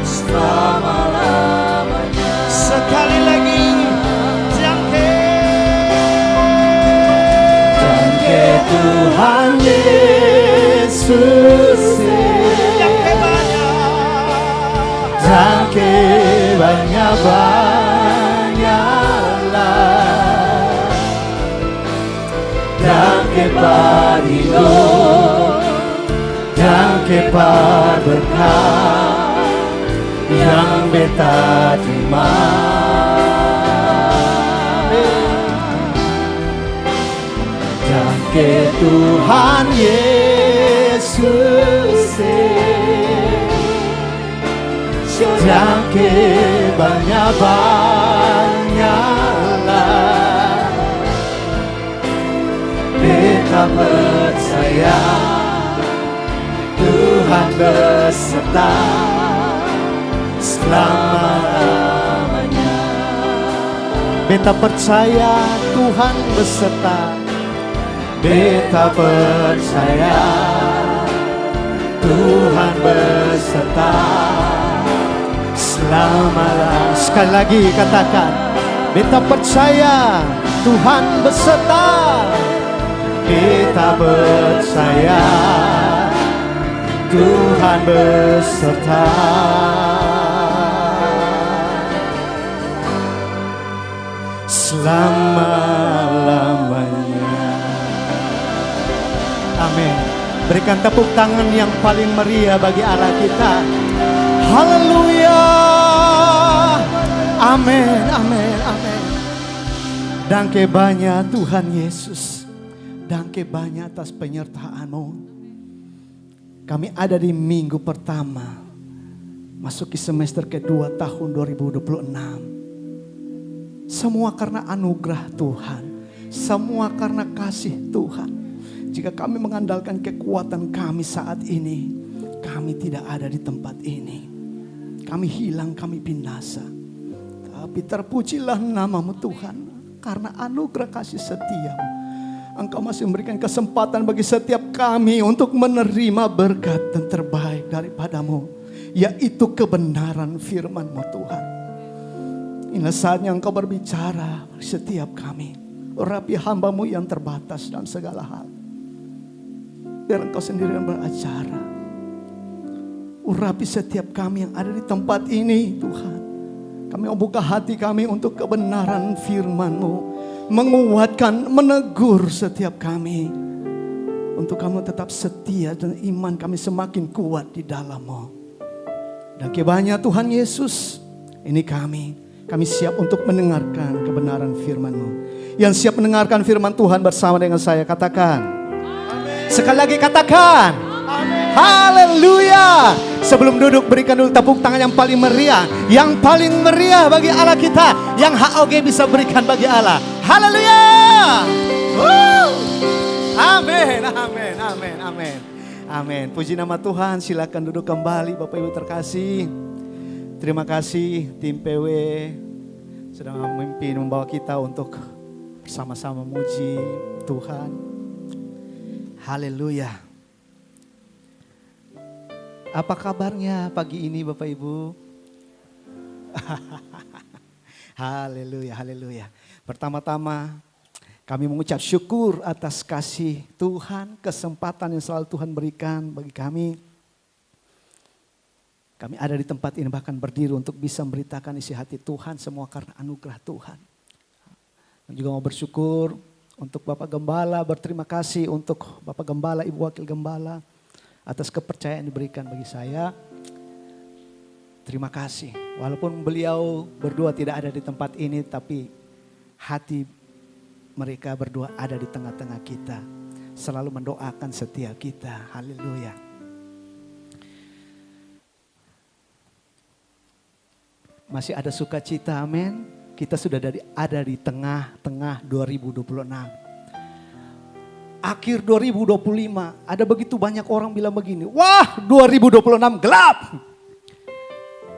selama-lamanya. sekali lagi dangke, Dangke Tuhan Yesus, dangke banyak. dangke banyak-banyaklah. Dangke par hidup, dangke par berkat yang beta terima. Dangke Tuhan Yesus, dangke banyak-banyaklah. Beta percaya Tuhan beserta selama-lamanya. Beta percaya Tuhan beserta. Beta percaya Tuhan beserta selama-lamanya. Sekali lagi katakan, beta percaya Tuhan beserta. Beta percaya Tuhan beserta. Selama-lamanya. Amin. Berikan tepuk tangan yang paling meriah bagi Allah kita. Haleluya. Amin, amin, amin. Danke banyak Tuhan Yesus. Danke banyak atas penyertaan-Mu. Kami ada di minggu pertama, masuki semester kedua tahun 2026. Semua karena anugerah Tuhan. Semua karena kasih Tuhan. Jika kami mengandalkan kekuatan kami saat ini, kami tidak ada di tempat ini. Kami hilang, kami binasa. Tapi terpujilah nama-Mu Tuhan. Karena anugerah kasih setia-Mu, Engkau masih memberikan kesempatan bagi setiap kami untuk menerima berkat dan terbaik daripada-Mu, yaitu kebenaran firman-Mu Tuhan. Inilah saatnya Engkau berbicara setiap kami. Urapi hamba-Mu yang terbatas dalam segala hal. Biar Engkau sendiri yang beracara. Urapi setiap kami yang ada di tempat ini Tuhan. Kami membuka hati kami untuk kebenaran firman-Mu. Menguatkan, menegur setiap kami. Untuk kami tetap setia dan iman kami semakin kuat di dalam-Mu. Dan kebanyakan Tuhan Yesus, ini kami siap untuk mendengarkan kebenaran firman-Mu. Yang siap mendengarkan firman Tuhan bersama dengan saya, katakan. Amen. Sekali lagi katakan. Amen. Haleluya. Sebelum duduk berikan dulu tepuk tangan yang paling meriah. Yang paling meriah bagi Allah kita. Yang HOG bisa berikan bagi Allah. Haleluya. Amin, amin, amin, amin. Amin. Puji nama Tuhan. Silakan duduk kembali Bapak Ibu terkasih. Terima kasih tim PW sudah memimpin membawa kita untuk bersama-sama muji Tuhan. Haleluya. Apa kabarnya pagi ini Bapak Ibu? Haleluya, haleluya. Pertama-tama kami mengucap syukur atas kasih Tuhan, kesempatan yang selalu Tuhan berikan bagi kami. Kami ada di tempat ini bahkan berdiri untuk bisa memberitakan isi hati Tuhan, semua karena anugerah Tuhan. Dan juga mau bersyukur untuk Bapak Gembala, berterima kasih untuk Bapak Gembala, Ibu Wakil Gembala atas kepercayaan yang diberikan bagi saya. Terima kasih. Walaupun beliau berdua tidak ada di tempat ini, tapi hati mereka berdua ada di tengah-tengah kita. Selalu mendoakan setiap kita. Haleluya. Masih ada sukacita, amin. Kita sudah ada di tengah-tengah 2026. Akhir 2025, ada begitu banyak orang bilang begini, wah 2026 gelap.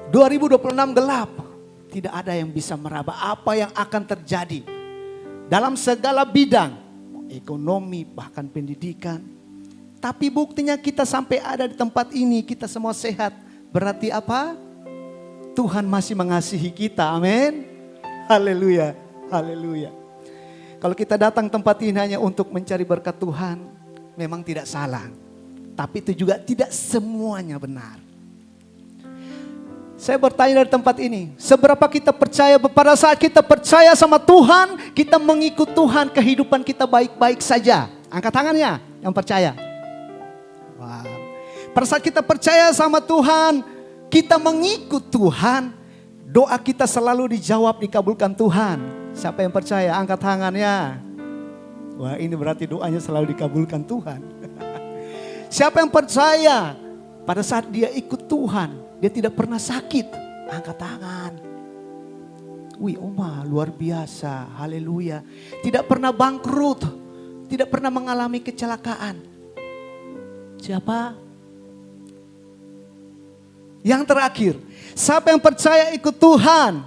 2026 gelap. Tidak ada yang bisa meraba apa yang akan terjadi. Dalam segala bidang, ekonomi bahkan pendidikan. Tapi buktinya kita sampai ada di tempat ini, kita semua sehat. Berarti apa? Tuhan masih mengasihi kita, amin. Haleluya, haleluya. Kalau kita datang tempat ini hanya untuk mencari berkat Tuhan, memang tidak salah. Tapi itu juga tidak semuanya benar. Saya bertanya dari tempat ini, seberapa kita percaya, pada saat kita percaya sama Tuhan, kita mengikut Tuhan, kehidupan kita baik-baik saja. Angkat tangannya yang percaya. Wow. Pada saat kita percaya sama Tuhan, kita mengikut Tuhan, doa kita selalu dijawab, dikabulkan Tuhan. Siapa yang percaya? Angkat tangannya. Wah, ini berarti doanya selalu dikabulkan Tuhan. Siapa yang percaya? Pada saat dia ikut Tuhan, dia tidak pernah sakit. Angkat tangan. Wih, Oma, luar biasa. Haleluya. Tidak pernah bangkrut. Tidak pernah mengalami kecelakaan. Siapa? Yang terakhir, siapa yang percaya ikut Tuhan,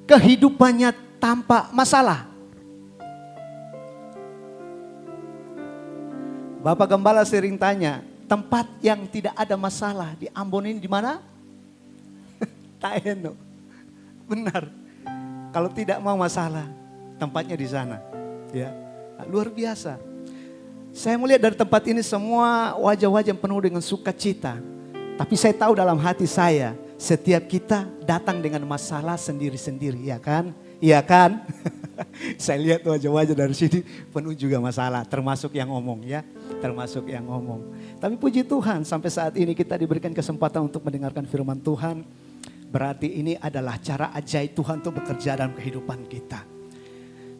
kehidupannya tanpa masalah. Bapak Gembala sering tanya, tempat yang tidak ada masalah di Ambon ini di mana? Taeno. Benar. Kalau tidak mau masalah, tempatnya di sana. Ya, luar biasa. Saya melihat dari tempat ini semua wajah-wajah yang penuh dengan sukacita. Tapi saya tahu dalam hati saya, setiap kita datang dengan masalah sendiri-sendiri, ya kan? Iya kan? Saya lihat wajah-wajah dari sini penuh juga masalah, termasuk yang ngomong ya, termasuk yang ngomong. Tapi puji Tuhan sampai saat ini kita diberikan kesempatan untuk mendengarkan firman Tuhan. Berarti ini adalah cara ajaib Tuhan untuk bekerja dalam kehidupan kita.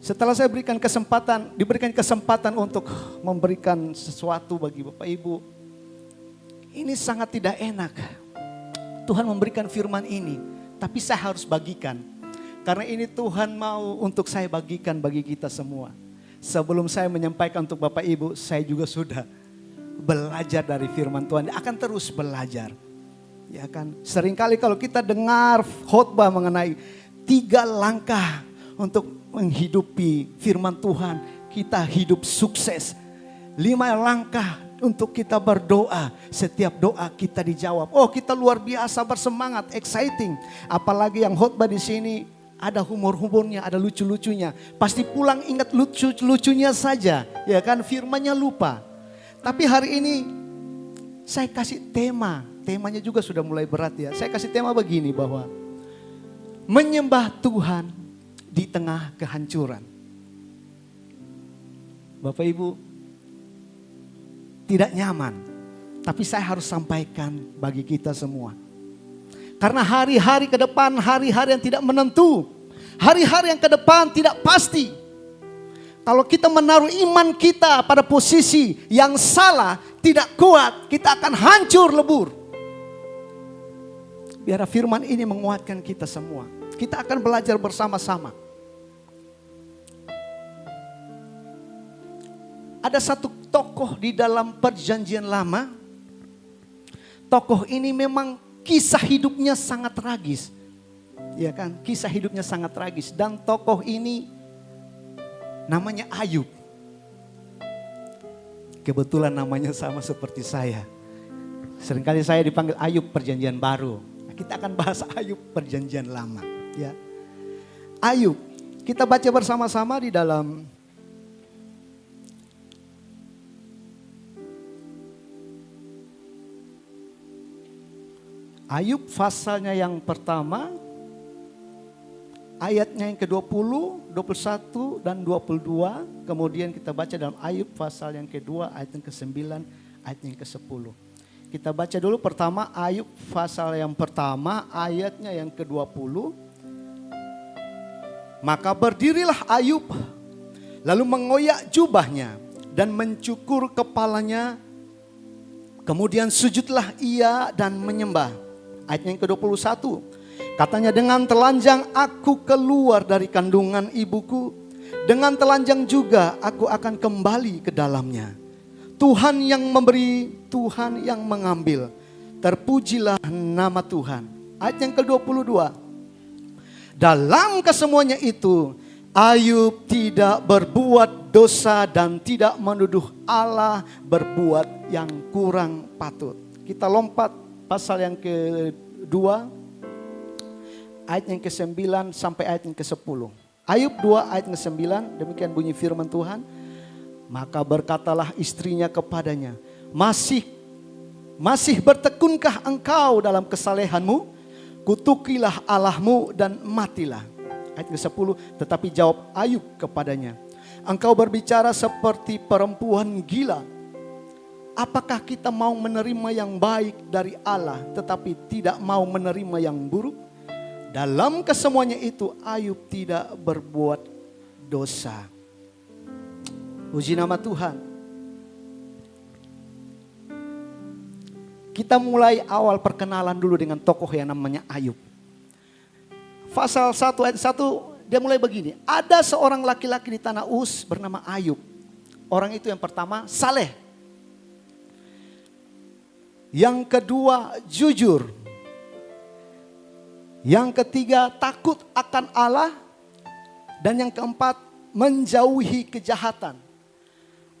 Setelah saya diberikan kesempatan untuk memberikan sesuatu bagi Bapak Ibu. Ini sangat tidak enak. Tuhan memberikan firman ini, tapi saya harus bagikan. Karena ini Tuhan mau untuk saya bagikan bagi kita semua. Sebelum saya menyampaikan untuk Bapak Ibu, saya juga sudah belajar dari firman Tuhan. Akan terus belajar. Ya kan? Seringkali kalau kita dengar khotbah mengenai 3 langkah untuk menghidupi firman Tuhan, kita hidup sukses. 5 langkah untuk kita berdoa, setiap doa kita dijawab. Oh, kita luar biasa bersemangat, exciting. Apalagi yang khotbah di sini ada humor-humornya, ada lucu-lucunya. Pasti pulang ingat lucu-lucunya saja, ya kan? Firmannya lupa. Tapi hari ini saya kasih temanya juga sudah mulai berat ya. Saya kasih tema begini bahwa menyembah Tuhan di tengah kehancuran. Bapak Ibu, tidak nyaman, tapi saya harus sampaikan bagi kita semua. Karena hari-hari ke depan, hari-hari yang tidak menentu, hari-hari yang ke depan tidak pasti. Kalau kita menaruh iman kita pada posisi yang salah, tidak kuat, kita akan hancur lebur. Biar firman ini menguatkan kita semua. Kita akan belajar bersama-sama. Ada satu tokoh di dalam perjanjian lama. Tokoh ini memang kisah hidupnya sangat tragis. Ya kan? Kisah hidupnya sangat tragis. Dan tokoh ini namanya Ayub. Kebetulan namanya sama seperti saya. Seringkali saya dipanggil Ayub perjanjian baru. Nah, kita akan bahas Ayub perjanjian lama. Ya. Ayub. Kita baca bersama-sama di dalam Ayub pasalnya yang pertama, ayatnya yang ke-20, 21 dan 22. Kemudian kita baca dalam Ayub pasal yang kedua, ayat yang ke-9, ayat yang ke-10. Kita baca dulu pertama Ayub pasal yang pertama, ayatnya yang ke-20. Maka berdirilah Ayub, lalu mengoyak jubahnya dan mencukur kepalanya. Kemudian sujudlah ia dan menyembah. Ayat yang ke-21, katanya dengan telanjang aku keluar dari kandungan ibuku. Dengan telanjang juga aku akan kembali ke dalamnya. Tuhan yang memberi, Tuhan yang mengambil. Terpujilah nama Tuhan. Ayat yang ke-22, dalam kesemuanya itu Ayub tidak berbuat dosa dan tidak menuduh Allah berbuat yang kurang patut. Kita lompat pasal yang kedua, ayat yang ke-9 sampai ayat yang ke-10. Ayub 2 ayat ke-9, demikian bunyi firman Tuhan. Maka berkatalah istrinya kepadanya, masih bertekunkah engkau dalam kesalehanmu? Kutukilah Allahmu dan matilah. Ayat ke-10, tetapi jawab Ayub kepadanya, engkau berbicara seperti perempuan gila. Apakah kita mau menerima yang baik dari Allah tetapi tidak mau menerima yang buruk? Dalam kesemuanya itu Ayub tidak berbuat dosa. Puji nama Tuhan. Kita mulai awal perkenalan dulu dengan tokoh yang namanya Ayub. Pasal 1 ayat 1 dia mulai begini. Ada seorang laki-laki di tanah Uz bernama Ayub. Orang itu yang pertama saleh. Yang kedua jujur. Yang ketiga takut akan Allah. Dan yang keempat menjauhi kejahatan.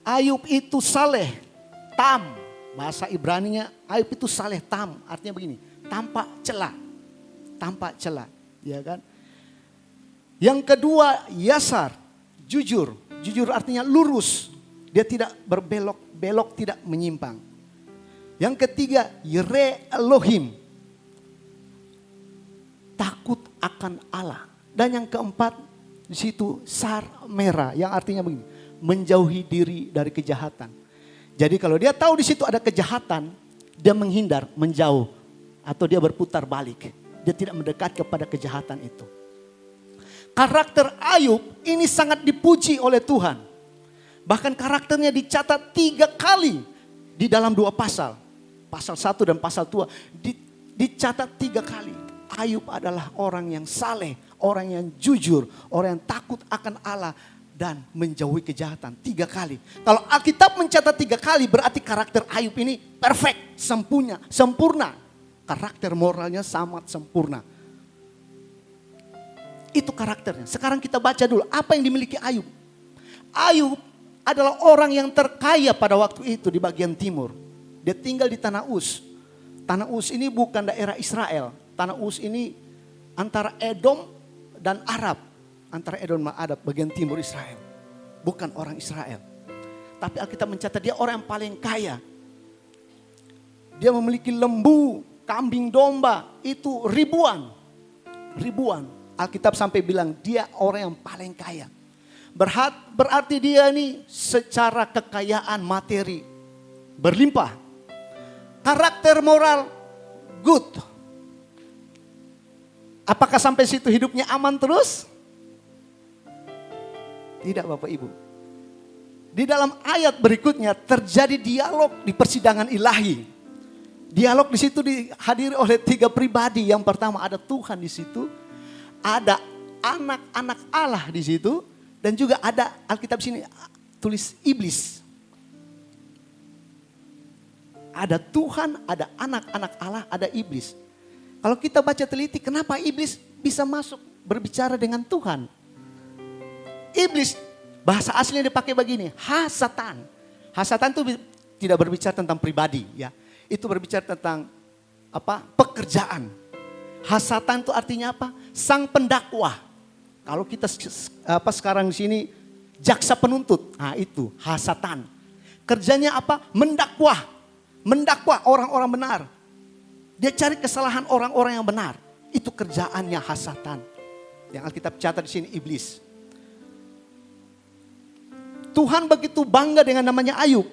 Ayub itu saleh, tam. Bahasa Ibraninya Ayub itu saleh tam. Artinya begini, tanpa celah. tanpa celah, ya kan? Yang kedua, yasar, jujur. Jujur artinya lurus. Dia tidak berbelok-belok, tidak menyimpang. Yang ketiga, yire Elohim. Takut akan Allah. Dan yang keempat, di situ sar merah yang artinya begini, menjauhi diri dari kejahatan. Jadi kalau dia tahu di situ ada kejahatan, dia menghindar, menjauh, atau dia berputar balik. Dia tidak mendekat kepada kejahatan itu. Karakter Ayub ini sangat dipuji oleh Tuhan. Bahkan karakternya dicatat 3 kali di dalam 2 pasal. Pasal 1 dan pasal 2 dicatat 3 kali. Ayub adalah orang yang saleh, orang yang jujur, orang yang takut akan Allah dan menjauhi kejahatan 3 kali. Kalau Alkitab mencatat 3 kali berarti karakter Ayub ini perfect, sempurna. Karakter moralnya sangat sempurna. Itu karakternya. Sekarang kita baca dulu apa yang dimiliki Ayub. Ayub adalah orang yang terkaya pada waktu itu di bagian timur. Dia tinggal di Tanah Uz. Tanah Uz ini bukan daerah Israel. Tanah Uz ini antara Edom dan Arab. Antara Edom dan Arab bagian timur Israel. Bukan orang Israel. Tapi Alkitab mencatat dia orang yang paling kaya. Dia memiliki lembu, kambing domba itu ribuan. Alkitab sampai bilang dia orang yang paling kaya. Berarti dia ini secara kekayaan materi berlimpah. Karakter moral good. Apakah sampai situ hidupnya aman terus? Tidak Bapak Ibu. Di dalam ayat berikutnya terjadi dialog di persidangan ilahi. Dialog di situ dihadiri oleh 3 pribadi. Yang pertama ada Tuhan di situ. Ada anak-anak Allah di situ. Dan juga ada Alkitab sini tulis iblis. Ada Tuhan, ada anak-anak Allah, ada iblis. Kalau kita baca teliti kenapa iblis bisa masuk berbicara dengan Tuhan. Iblis bahasa aslinya dipakai begini, hasatan. Hasatan itu tidak berbicara tentang pribadi ya. Itu berbicara tentang pekerjaan. Hasatan itu artinya apa? Sang pendakwah. Kalau kita sekarang di sini jaksa penuntut, nah itu hasatan. Kerjanya apa? Mendakwa orang-orang benar. Dia cari kesalahan orang-orang yang benar. Itu kerjaannya hasatan. Yang Alkitab catat di sini iblis. Tuhan begitu bangga dengan namanya Ayub.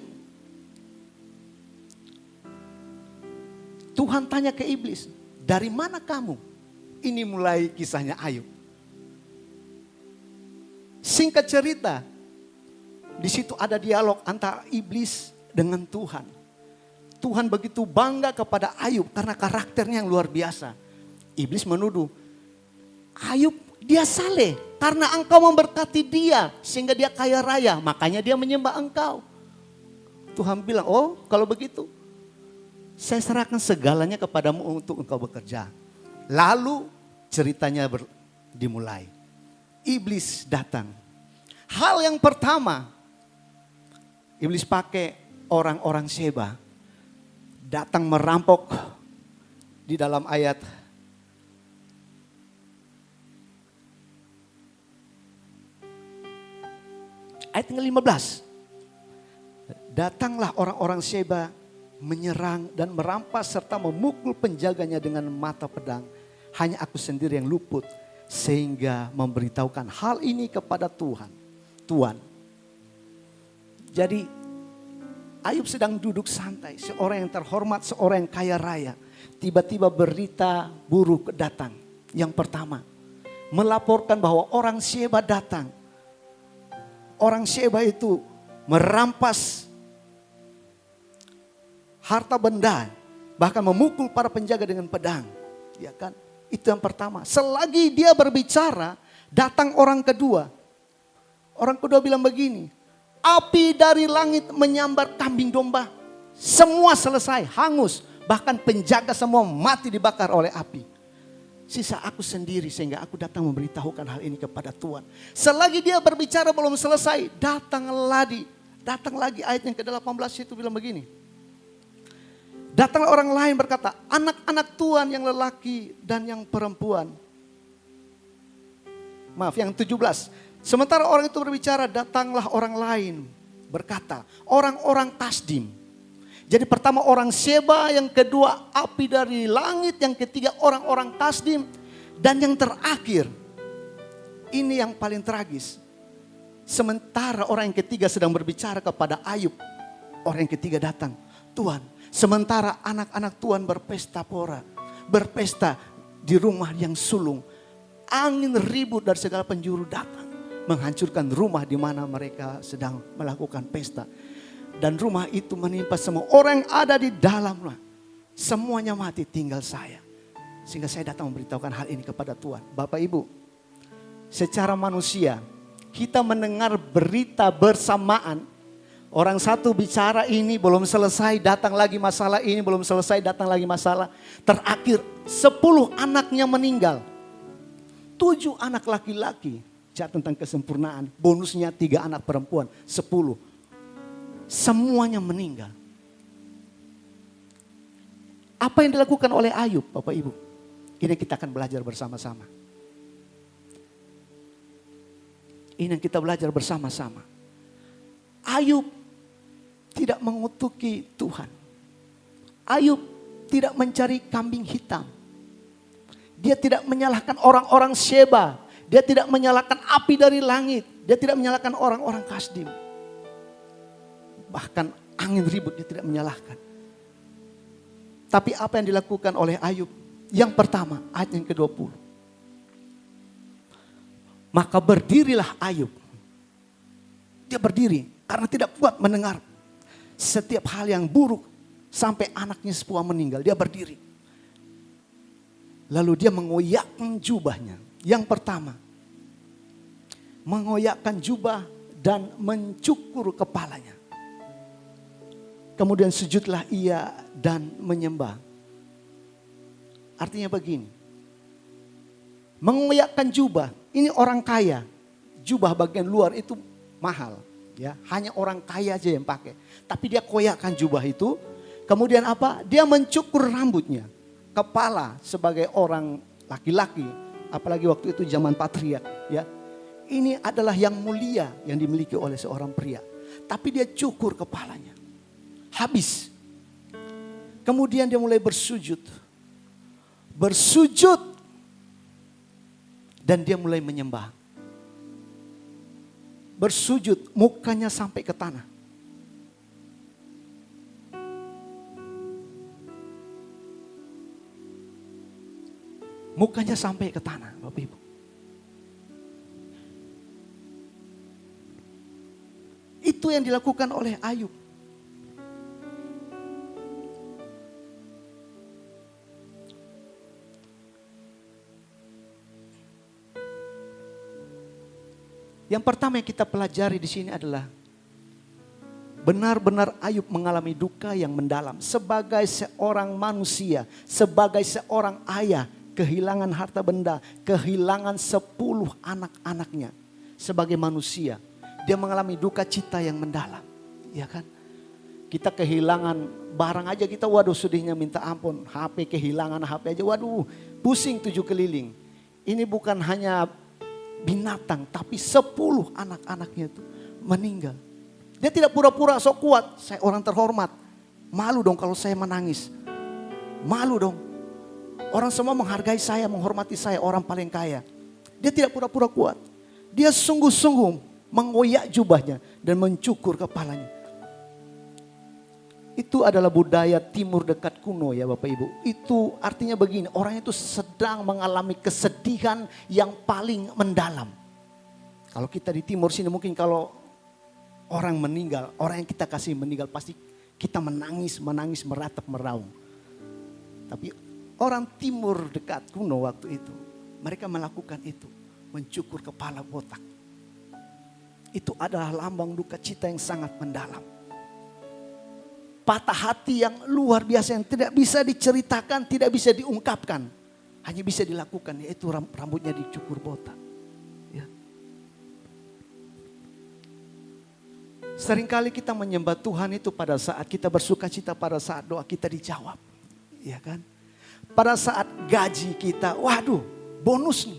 Tuhan tanya ke iblis, dari mana kamu? Ini mulai kisahnya Ayub. Singkat cerita, di situ ada dialog antara iblis dengan Tuhan. Tuhan begitu bangga kepada Ayub karena karakternya yang luar biasa. Iblis menuduh, Ayub dia saleh karena engkau memberkati dia sehingga dia kaya raya. Makanya dia menyembah engkau. Tuhan bilang, oh kalau begitu saya serahkan segalanya kepadamu untuk engkau bekerja. Lalu ceritanya dimulai. Iblis datang. Hal yang pertama, iblis pakai orang-orang Sheba. Datang merampok di dalam ayat ke-15. Datanglah orang-orang Sheba menyerang dan merampas serta memukul penjaganya dengan mata pedang. Hanya aku sendiri yang luput sehingga memberitahukan hal ini kepada Tuhan. Jadi Ayub sedang duduk santai, seorang yang terhormat, seorang yang kaya raya. Tiba-tiba berita buruk datang. Yang pertama, melaporkan bahwa orang Sheba datang. Orang Sheba itu merampas harta benda, bahkan memukul para penjaga dengan pedang. Ya kan? Itu yang pertama. Selagi dia berbicara, datang orang kedua. Orang kedua bilang begini, api dari langit menyambar kambing domba. Semua selesai, hangus. Bahkan penjaga semua mati dibakar oleh api. Sisa aku sendiri sehingga aku datang memberitahukan hal ini kepada Tuhan. Selagi dia berbicara belum selesai, datang lagi ayat yang ke-18 itu bilang begini. Datanglah orang lain berkata, anak-anak Tuhan yang lelaki dan yang perempuan. Maaf, yang 17. Sementara orang itu berbicara, datanglah orang lain berkata, orang-orang Kasdim. Jadi pertama orang Seba, yang kedua api dari langit, yang ketiga orang-orang Kasdim. Dan yang terakhir, ini yang paling tragis. Sementara orang yang ketiga sedang berbicara kepada Ayub, orang yang ketiga datang, Tuhan, sementara anak-anak Tuhan berpesta di rumah yang sulung, angin ribut dari segala penjuru datang, menghancurkan rumah di mana mereka sedang melakukan pesta. Dan rumah itu menimpa semua orang yang ada di dalamnya. Semuanya mati, tinggal saya. Sehingga saya datang memberitahukan hal ini kepada Tuhan. Bapak Ibu, secara manusia kita mendengar berita bersamaan. Orang satu bicara ini belum selesai, datang lagi masalah ini belum selesai, datang lagi masalah. Terakhir 10 anaknya meninggal. 7 anak laki-laki. Bicara tentang kesempurnaan. Bonusnya 3 anak perempuan. 10. Semuanya meninggal. Apa yang dilakukan oleh Ayub, Bapak Ibu? Ini kita akan belajar bersama-sama. Ini yang kita belajar bersama-sama. Ayub tidak mengutuki Tuhan. Ayub tidak mencari kambing hitam. Dia tidak menyalahkan orang-orang Sheba. Dia tidak menyalahkan api dari langit. Dia tidak menyalahkan orang-orang Kasdim. Bahkan angin ribut dia tidak menyalahkan. Tapi apa yang dilakukan oleh Ayub? Yang pertama, ayat yang ke-20. Maka berdirilah Ayub. Dia berdiri karena tidak kuat mendengar setiap hal yang buruk sampai anaknya sepuah meninggal. Dia berdiri. Lalu dia mengoyakkan jubahnya. Yang pertama, mengoyakkan jubah dan mencukur kepalanya. Kemudian sujudlah ia dan menyembah. Artinya begini. Mengoyakkan jubah. Ini orang kaya. Jubah bagian luar itu mahal. Ya, hanya orang kaya aja yang pakai. Tapi dia koyakkan jubah itu. Kemudian apa? Dia mencukur rambutnya. Kepala sebagai orang laki-laki. Apalagi waktu itu zaman patriark. Ya. Ini adalah yang mulia yang dimiliki oleh seorang pria. Tapi dia cukur kepalanya. Habis. Kemudian dia mulai bersujud. Bersujud. Dan dia mulai menyembah. Bersujud, mukanya sampai ke tanah. Mukanya sampai ke tanah, Bapak Ibu. Itu yang dilakukan oleh Ayub. Yang pertama yang kita pelajari di sini adalah benar-benar Ayub mengalami duka yang mendalam sebagai seorang manusia, sebagai seorang ayah, kehilangan harta benda, kehilangan 10 anak-anaknya. Sebagai manusia, dia mengalami duka cita yang mendalam, ya kan? Kita kehilangan barang aja kita, waduh sedihnya minta ampun. HP kehilangan HP aja, waduh pusing 7 keliling. Ini bukan hanya binatang, tapi 10 anak-anaknya itu meninggal. Dia tidak pura-pura sok kuat, saya orang terhormat. Malu dong kalau saya menangis. Malu dong. Orang semua menghargai saya, menghormati saya, orang paling kaya. Dia tidak pura-pura kuat. Dia sungguh-sungguh mengoyak jubahnya dan mencukur kepalanya. Itu adalah budaya timur dekat kuno ya Bapak Ibu. Itu artinya begini, orang itu sedang mengalami kesedihan yang paling mendalam. Kalau kita di timur sini mungkin kalau orang meninggal, orang yang kita kasih meninggal pasti kita menangis, meratap, meraung. Tapi orang timur dekat kuno waktu itu, mereka melakukan itu, mencukur kepala botak. Itu adalah lambang duka cita yang sangat mendalam. Patah hati yang luar biasa yang tidak bisa diceritakan, tidak bisa diungkapkan. Hanya bisa dilakukan, yaitu rambutnya dicukur botak. Ya. Seringkali kita menyembah Tuhan itu pada saat kita bersuka cita, pada saat doa kita dijawab. Ya kan? Pada saat gaji kita, waduh bonus nih.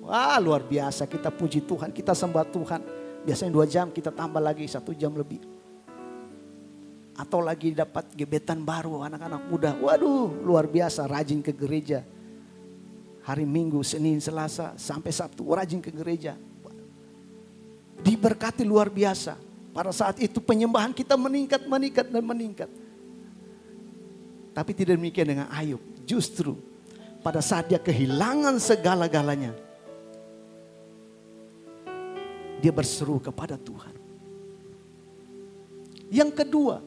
Wah luar biasa, kita puji Tuhan, kita sembah Tuhan. Biasanya 2 jam, kita tambah lagi 1 jam lebih. Atau lagi dapat gebetan baru anak-anak muda. Waduh luar biasa, rajin ke gereja. Hari Minggu, Senin, Selasa, sampai Sabtu rajin ke gereja. Diberkati luar biasa. Pada saat itu penyembahan kita meningkat. Tapi tidak demikian dengan Ayub. Justru pada saat dia kehilangan segala-galanya, dia berseru kepada Tuhan. Yang kedua,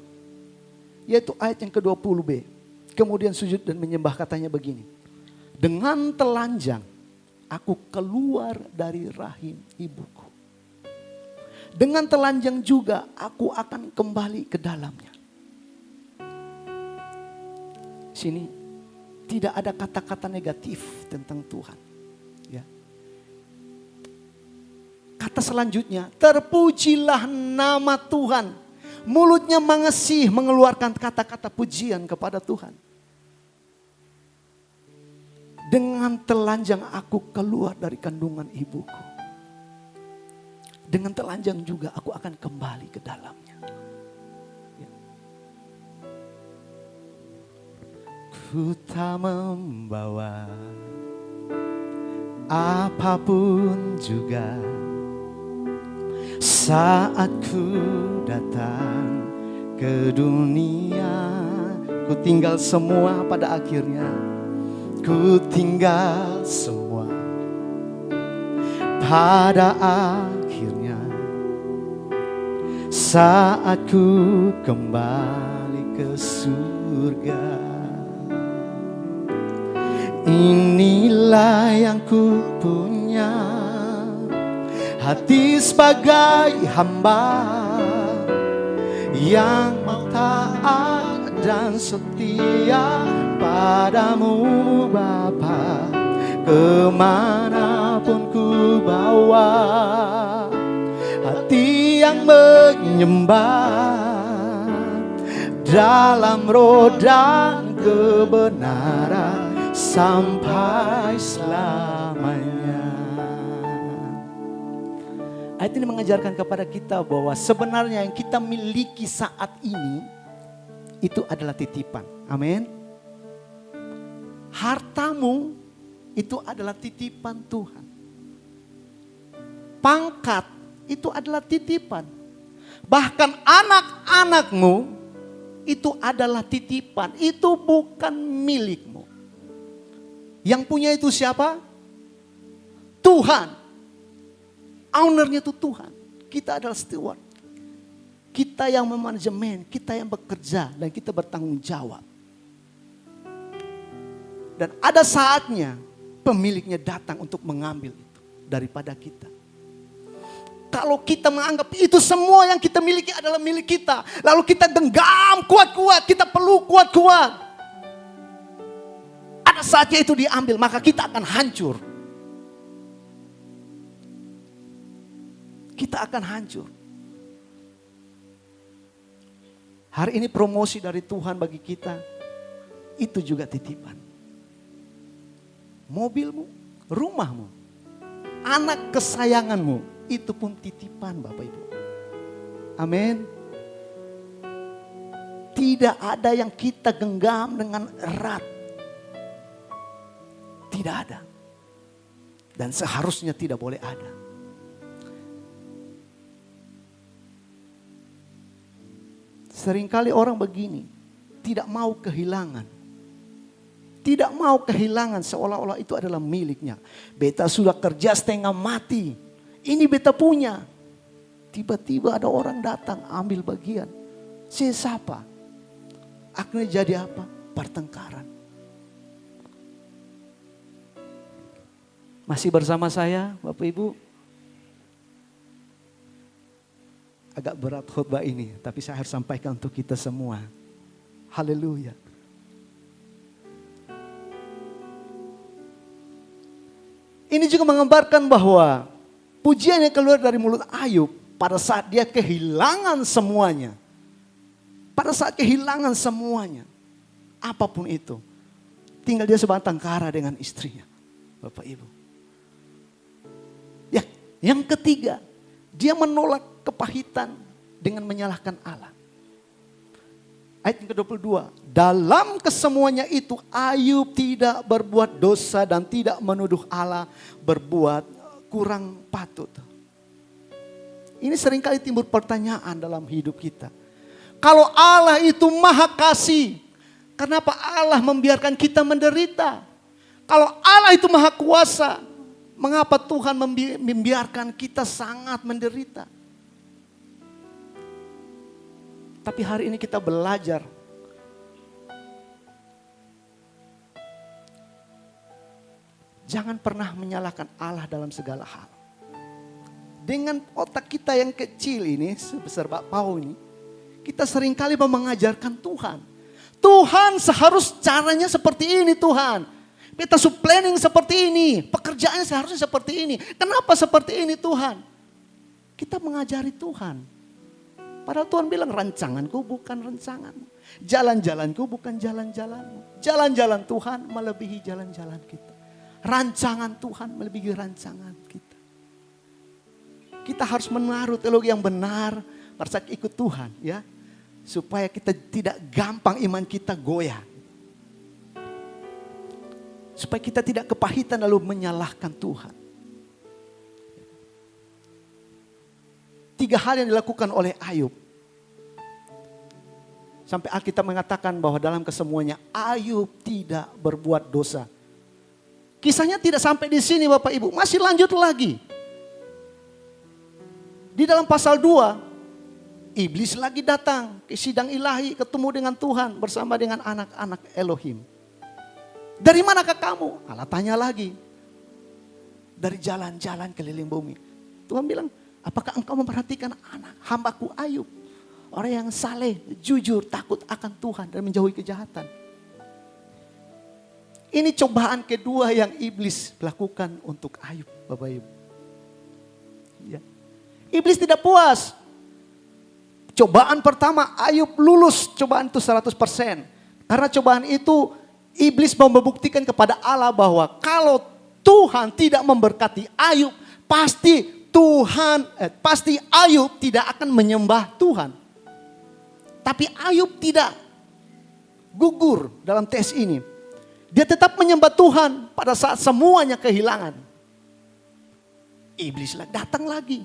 yaitu ayat yang ke-20b. Kemudian sujud dan menyembah, katanya begini. Dengan telanjang aku keluar dari rahim ibuku. Dengan telanjang juga aku akan kembali ke dalamnya. Sini tidak ada kata-kata negatif tentang Tuhan. Ya. Kata selanjutnya, terpujilah nama Tuhan. Mulutnya mengesih, mengeluarkan kata-kata pujian kepada Tuhan. Dengan telanjang aku keluar dari kandungan ibuku. Dengan telanjang juga aku akan kembali ke dalamnya. Ya. Ku tak membawa apapun juga saat ku datang ke dunia. Ku tinggal semua pada akhirnya. Ku tinggal semua pada akhirnya. Saat ku kembali ke surga. Inilah yang ku punya, hati sebagai hamba yang mau taat dan setia padamu Bapa. Kemanapun ku bawa, hati yang menyembah dalam roh dan kebenaran sampai selamanya. Ayat ini mengajarkan kepada kita bahwa sebenarnya yang kita miliki saat ini itu adalah titipan. Amin. Hartamu itu adalah titipan Tuhan. Pangkat itu adalah titipan. Bahkan anak-anakmu itu adalah titipan. Itu bukan milikmu. Yang punya itu siapa? Tuhan. Ownernya itu Tuhan. Kita adalah steward. Kita yang memanajemen, kita yang bekerja dan kita bertanggung jawab. Dan ada saatnya pemiliknya datang untuk mengambil itu daripada kita. Kalau kita menganggap itu semua yang kita miliki adalah milik kita, lalu kita genggam kuat-kuat, kita peluk kuat-kuat. Ada saatnya itu diambil, maka kita akan hancur. Kita akan hancur. Hari ini promosi dari Tuhan bagi kita, itu juga titipan. Mobilmu, rumahmu, anak kesayanganmu, itu pun titipan Bapak Ibu. Amin. Tidak ada yang kita genggam dengan erat. Tidak ada. Dan seharusnya tidak boleh ada. Seringkali orang begini, tidak mau kehilangan. Tidak mau kehilangan seolah-olah itu adalah miliknya. Beta sudah kerja setengah mati. Ini beta punya. Tiba-tiba ada orang datang ambil bagian. Siapa? Akhirnya jadi apa? Pertengkaran. Masih bersama saya Bapak Ibu? Agak berat khutbah ini. Tapi saya harus sampaikan untuk kita semua. Haleluya. Ini juga menggambarkan bahwa pujian yang keluar dari mulut Ayub pada saat dia kehilangan semuanya. Pada saat kehilangan semuanya, apapun itu, tinggal dia sebatang kara dengan istrinya, Bapak Ibu. Ya, yang ketiga, dia menolak kepahitan dengan menyalahkan Allah. Ayat yang ke-22, dalam kesemuanya itu Ayub tidak berbuat dosa dan tidak menuduh Allah berbuat kurang patut. Ini seringkali timbul pertanyaan dalam hidup kita. Kalau Allah itu maha kasih, kenapa Allah membiarkan kita menderita? Kalau Allah itu maha kuasa, mengapa Tuhan membiarkan kita sangat menderita? Tapi hari ini kita belajar. Jangan pernah menyalahkan Allah dalam segala hal. Dengan otak kita yang kecil ini, sebesar Pak Pau ini, kita seringkali mengajarkan Tuhan. Tuhan seharus caranya seperti ini Tuhan. Kita planning seperti ini, pekerjaannya seharusnya seperti ini. Kenapa seperti ini Tuhan? Kita mengajari Tuhan. Padahal Tuhan bilang rancanganku bukan rancanganmu. Jalan-jalanku bukan jalan-jalanmu. Jalan-jalan Tuhan melebihi jalan-jalan kita. Rancangan Tuhan melebihi rancangan kita. Kita harus menaruh teologi yang benar pada saat ikut Tuhan, ya. Supaya kita tidak gampang iman kita goyah. Supaya kita tidak kepahitan lalu menyalahkan Tuhan. 3 hal yang dilakukan oleh Ayub. Sampai Alkitab mengatakan bahwa dalam kesemuanya Ayub tidak berbuat dosa. Kisahnya tidak sampai di sini Bapak Ibu, masih lanjut lagi. Di dalam pasal 2, iblis lagi datang ke sidang ilahi, ketemu dengan Tuhan bersama dengan anak-anak Elohim. Dari manakah kamu? Allah tanya lagi. Dari jalan-jalan keliling bumi. Tuhan bilang, apakah engkau memperhatikan anak hambaku Ayub? Orang yang saleh, jujur, takut akan Tuhan dan menjauhi kejahatan. Ini cobaan kedua yang iblis lakukan untuk Ayub, Bapak Ibu. Ya. Iblis tidak puas. Cobaan pertama Ayub lulus cobaan itu 100%. Karena cobaan itu iblis mau membuktikan kepada Allah bahwa kalau Tuhan tidak memberkati Ayub, pasti Ayub tidak akan menyembah Tuhan. Tapi Ayub tidak gugur dalam tes ini. Dia tetap menyembah Tuhan pada saat semuanya kehilangan. Iblis datang lagi.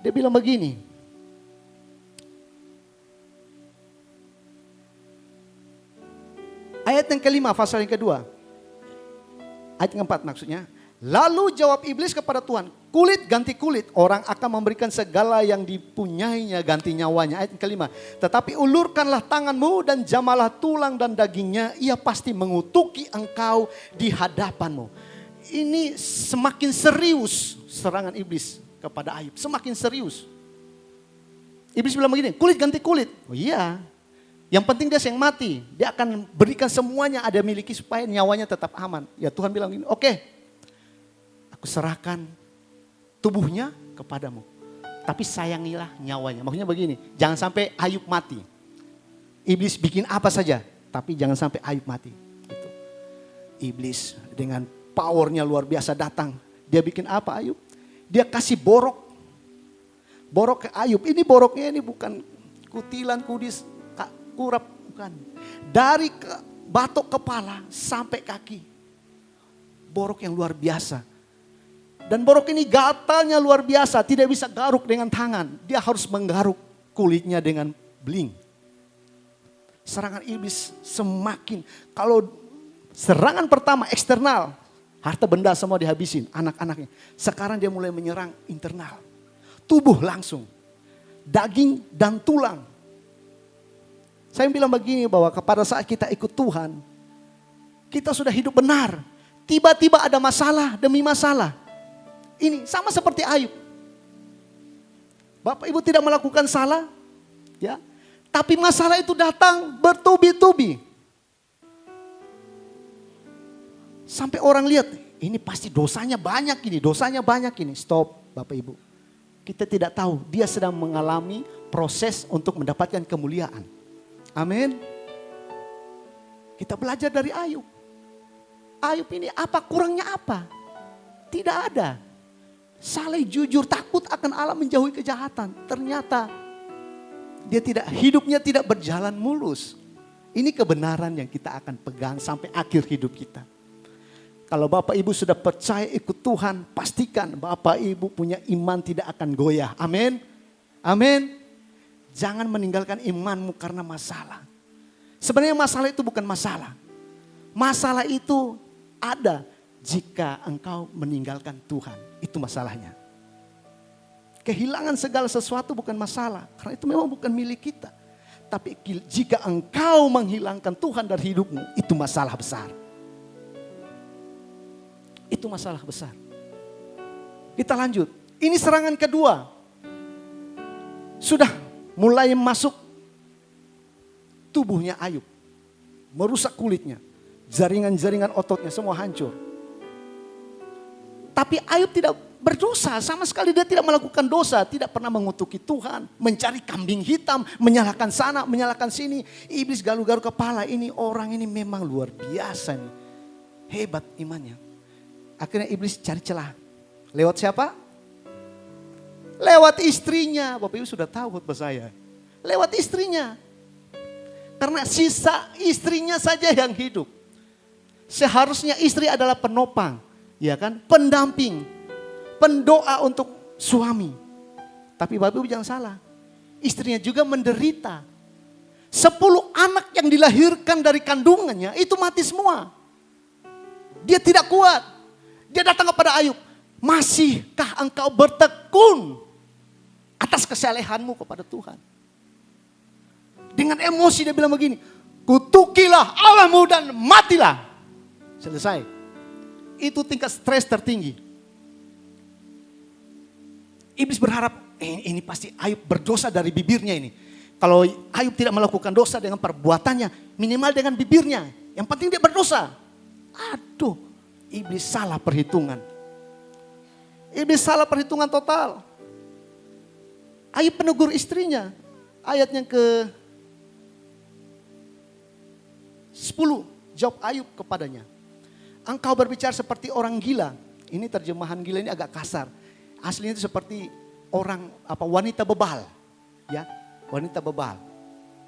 Dia bilang begini. Ayat yang kelima, pasal yang kedua. Ayat yang keempat maksudnya. Lalu jawab iblis kepada Tuhan, kulit ganti kulit, orang akan memberikan segala yang dipunyainya ganti nyawanya. Ayat yang kelima, tetapi ulurkanlah tanganmu dan jamalah tulang dan dagingnya, ia pasti mengutuki engkau di hadapanmu. Ini semakin serius serangan iblis kepada Ayub, semakin serius. Iblis bilang begini, kulit ganti kulit. Oh iya, yang penting dia yang mati, dia akan berikan semuanya ada miliki supaya nyawanya tetap aman. Ya Tuhan bilang gini, oke. Aku serahkan tubuhnya kepadamu. Tapi sayangilah nyawanya. Maksudnya begini, jangan sampai Ayub mati. Iblis bikin apa saja, tapi jangan sampai Ayub mati. Gitu. Iblis dengan powernya luar biasa datang. Dia bikin apa Ayub? Dia kasih borok. Borok ke Ayub. Ini boroknya ini bukan kutilan, kudis, kurap. Bukan. Dari batok kepala sampai kaki. Borok yang luar biasa. Dan borok ini gatalnya luar biasa, tidak bisa garuk dengan tangan. Dia harus menggaruk kulitnya dengan beling. Serangan iblis semakin, kalau serangan pertama eksternal, harta benda semua dihabisin, anak-anaknya. Sekarang dia mulai menyerang internal. Tubuh langsung, daging dan tulang. Saya bilang begini bahwa pada saat kita ikut Tuhan, kita sudah hidup benar. Tiba-tiba ada masalah demi masalah. Ini sama seperti Ayub. Bapak Ibu tidak melakukan salah, ya. Tapi masalah itu datang bertubi-tubi. Sampai orang lihat, ini pasti dosanya banyak ini. Stop Bapak Ibu. Kita tidak tahu dia sedang mengalami proses untuk mendapatkan kemuliaan. Amin. Kita belajar dari Ayub. Ayub ini apa? Kurangnya apa? Tidak ada. Saleh, jujur, takut akan Allah, menjauhi kejahatan. Ternyata hidupnya tidak berjalan mulus. Ini kebenaran yang kita akan pegang sampai akhir hidup kita. Kalau Bapak Ibu sudah percaya ikut Tuhan, pastikan Bapak Ibu punya iman tidak akan goyah. Amin. Amin. Jangan meninggalkan imanmu karena masalah. Sebenarnya masalah itu bukan masalah. Masalah itu ada jika engkau meninggalkan Tuhan. Itu masalahnya. Kehilangan segala sesuatu bukan masalah. Karena itu memang bukan milik kita. Tapi jika engkau menghilangkan Tuhan dari hidupmu, itu masalah besar. Itu masalah besar. Kita lanjut. Ini serangan kedua. Sudah mulai masuk tubuhnya Ayub. Merusak kulitnya. Jaringan-jaringan ototnya semua hancur. Tapi Ayub tidak berdosa. Sama sekali dia tidak melakukan dosa. Tidak pernah mengutuki Tuhan. Mencari kambing hitam. Menyalahkan sana, menyalahkan sini. Iblis garu-garu kepala. Ini orang ini memang luar biasa nih. Hebat imannya. Akhirnya iblis cari celah. Lewat siapa? Lewat istrinya. Bapak Ibu sudah tahu khotbah saya. Lewat istrinya. Karena sisa istrinya saja yang hidup. Seharusnya istri adalah penopang. Ya kan? Pendamping. Pendoa untuk suami. Tapi Bapak Ibu jangan salah. Istrinya juga menderita. 10 anak yang dilahirkan dari kandungannya itu mati semua. Dia tidak kuat. Dia datang kepada Ayub. Masihkah engkau bertekun atas kesalehanmu kepada Tuhan? Dengan emosi dia bilang begini. Kutukilah Allahmu dan matilah. Selesai. Itu tingkat stres tertinggi. Iblis berharap ini pasti Ayub berdosa dari bibirnya ini. Kalau Ayub tidak melakukan dosa dengan perbuatannya, minimal dengan bibirnya. Yang penting dia berdosa. Aduh. Iblis salah perhitungan. Iblis salah perhitungan total. Ayub menegur istrinya. Ayat yang ke 10. Jawab Ayub kepadanya. Engkau berbicara seperti orang gila. Ini terjemahan gila ini agak kasar. Aslinya itu seperti orang wanita bebal. Ya, wanita bebal.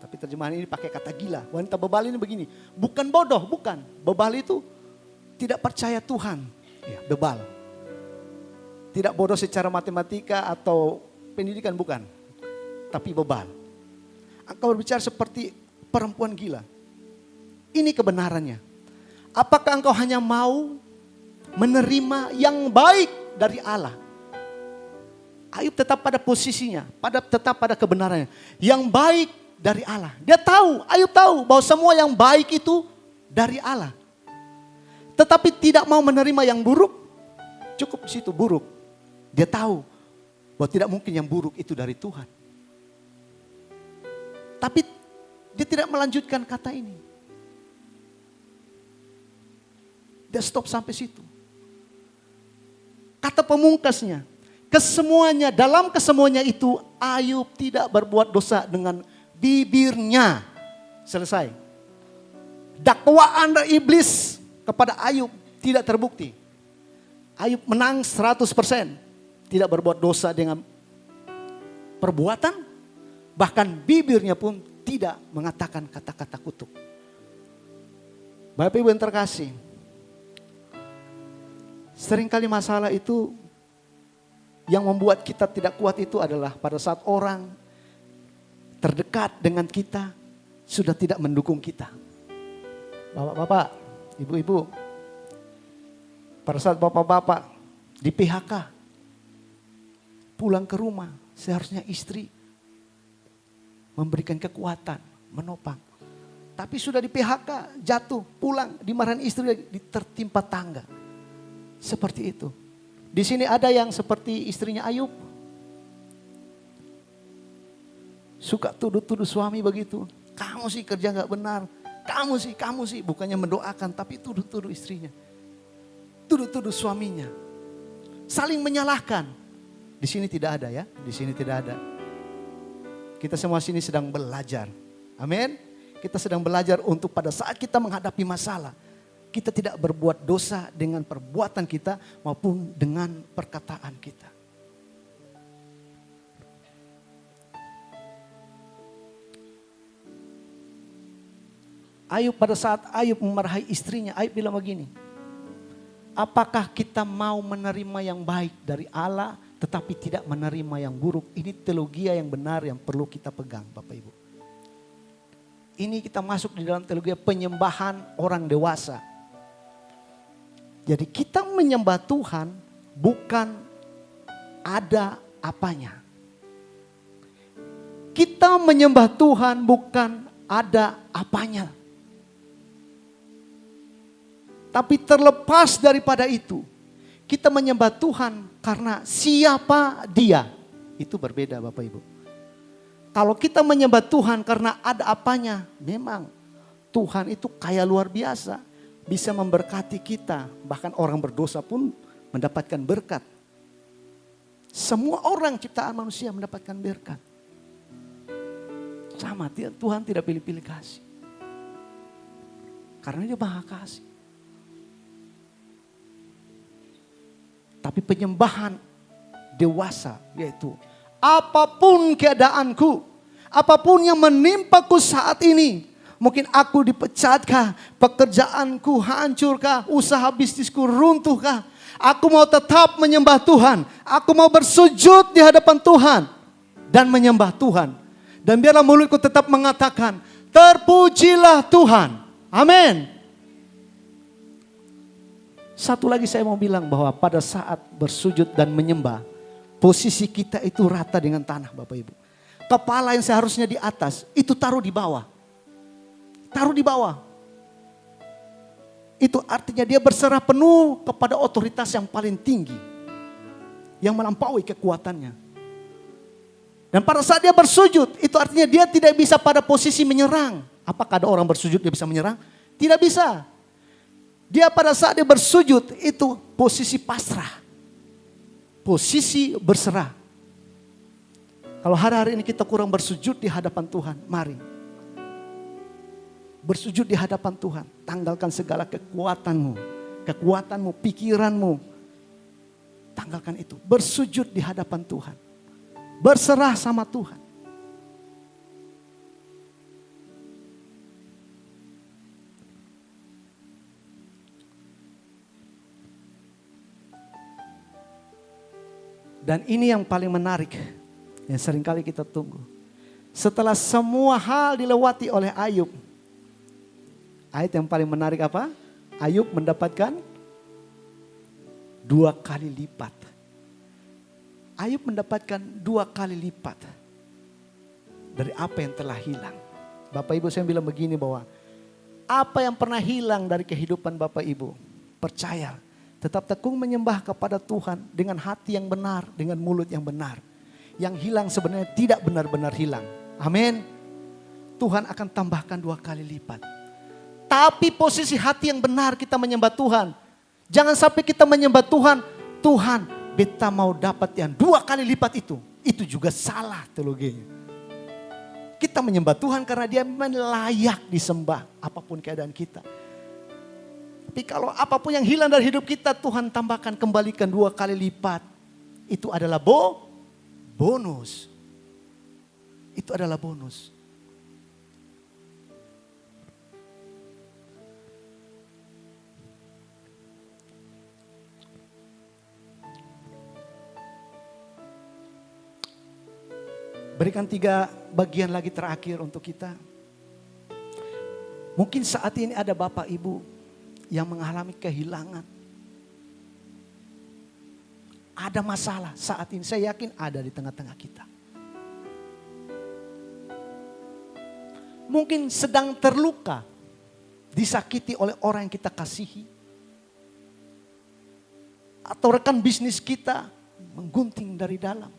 Tapi terjemahan ini pakai kata gila. Wanita bebal ini begini. Bukan bodoh, bukan. Bebal itu tidak percaya Tuhan, ya, bebal. Tidak bodoh secara matematika atau pendidikan, bukan. Tapi bebal. Engkau berbicara seperti perempuan gila. Ini kebenarannya. Apakah engkau hanya mau menerima yang baik dari Allah? Ayub tetap pada posisinya, tetap pada kebenarannya. Yang baik dari Allah. Dia tahu, Ayub tahu bahwa semua yang baik itu dari Allah. Tetapi tidak mau menerima yang buruk, cukup di situ buruk. Dia tahu bahwa tidak mungkin yang buruk itu dari Tuhan. Tapi dia tidak melanjutkan kata ini. Dia stop sampai situ. Kata pemungkasnya, dalam kesemuanya itu Ayub tidak berbuat dosa dengan bibirnya. Selesai. Dakwaan dari iblis kepada Ayub tidak terbukti. Ayub menang 100%. Tidak berbuat dosa dengan perbuatan. Bahkan bibirnya pun tidak mengatakan kata-kata kutuk. Bapak Ibu yang terkasih. Seringkali masalah itu yang membuat kita tidak kuat itu adalah pada saat orang terdekat dengan kita sudah tidak mendukung kita. Bapak-bapak. Ibu-ibu, pada saat bapak-bapak di PHK, pulang ke rumah, seharusnya istri memberikan kekuatan, menopang. Tapi sudah di PHK, jatuh, pulang, dimarahin istri, tertimpa tangga. Seperti itu. Di sini ada yang seperti istrinya Ayub. Suka tuduh-tuduh suami begitu. Kamu sih kerja gak benar. Kamu sih, bukannya mendoakan tapi tuduh-tuduh istrinya. tuduh-tuduh suaminya, saling menyalahkan. Di sini tidak ada ya, di sini tidak ada. Kita semua sini sedang belajar. Amin. Kita sedang belajar untuk pada saat kita menghadapi masalah, kita tidak berbuat dosa dengan perbuatan kita maupun dengan perkataan kita. Ayub, pada saat Ayub memarahi istrinya, Ayub bilang begini, apakah kita mau menerima yang baik dari Allah tetapi tidak menerima yang buruk? Ini teologi yang benar yang perlu kita pegang, Bapak Ibu. Ini kita masuk di dalam teologi penyembahan orang dewasa. Jadi kita menyembah Tuhan bukan ada apanya. Kita menyembah Tuhan bukan ada apanya. Tapi terlepas daripada itu, kita menyembah Tuhan karena siapa Dia. Itu berbeda, Bapak Ibu. Kalau kita menyembah Tuhan karena ada apanya, memang Tuhan itu kaya luar biasa. Bisa memberkati kita, bahkan orang berdosa pun mendapatkan berkat. Semua orang ciptaan manusia mendapatkan berkat. Sama, Tuhan tidak pilih-pilih kasih. Karena Dia Maha Kasih. Tapi penyembahan dewasa yaitu apapun keadaanku, apapun yang menimpaku saat ini. Mungkin aku dipecatkah, pekerjaanku hancurkah, usaha bisnisku runtuhkah. Aku mau tetap menyembah Tuhan. Aku mau bersujud di hadapan Tuhan dan menyembah Tuhan. Dan biarlah mulutku tetap mengatakan, terpujilah Tuhan. Amin. Satu lagi saya mau bilang bahwa pada saat bersujud dan menyembah, posisi kita itu rata dengan tanah, Bapak Ibu. Kepala yang seharusnya di atas, itu taruh di bawah. Taruh di bawah. Itu artinya dia berserah penuh kepada otoritas yang paling tinggi. Yang melampaui kekuatannya. Dan pada saat dia bersujud, itu artinya dia tidak bisa pada posisi menyerang. Apakah ada orang bersujud dia bisa menyerang? Tidak bisa. Dia pada saat dia bersujud itu posisi pasrah. Posisi berserah. Kalau hari-hari ini kita kurang bersujud di hadapan Tuhan, mari. Bersujud di hadapan Tuhan. Tanggalkan segala kekuatanmu. Kekuatanmu, pikiranmu. Tanggalkan itu. Bersujud di hadapan Tuhan. Berserah sama Tuhan. Dan ini yang paling menarik, yang seringkali kita tunggu. Setelah semua hal dilewati oleh Ayub, ayat yang paling menarik apa? Ayub mendapatkan 2 kali lipat. Ayub mendapatkan 2 kali lipat dari apa yang telah hilang. Bapak Ibu, saya bilang begini bahwa apa yang pernah hilang dari kehidupan Bapak Ibu, percaya. Tetap tekun menyembah kepada Tuhan dengan hati yang benar, dengan mulut yang benar. Yang hilang sebenarnya tidak benar-benar hilang. Amin. Tuhan akan tambahkan 2 kali lipat. Tapi posisi hati yang benar kita menyembah Tuhan. Jangan sampai kita menyembah Tuhan, Tuhan beta mau dapat yang 2 kali lipat itu. Itu juga salah teologinya. Kita menyembah Tuhan karena Dia layak disembah apapun keadaan kita. Tapi kalau apapun yang hilang dari hidup kita, Tuhan tambahkan, kembalikan 2 kali lipat. Itu adalah bonus. Itu adalah bonus. Berikan 3 bagian lagi terakhir untuk kita. Mungkin saat ini ada Bapak Ibu yang mengalami kehilangan. Ada masalah saat ini, saya yakin ada di tengah-tengah kita. Mungkin sedang terluka, disakiti oleh orang yang kita kasihi. Atau rekan bisnis kita menggunting dari dalam.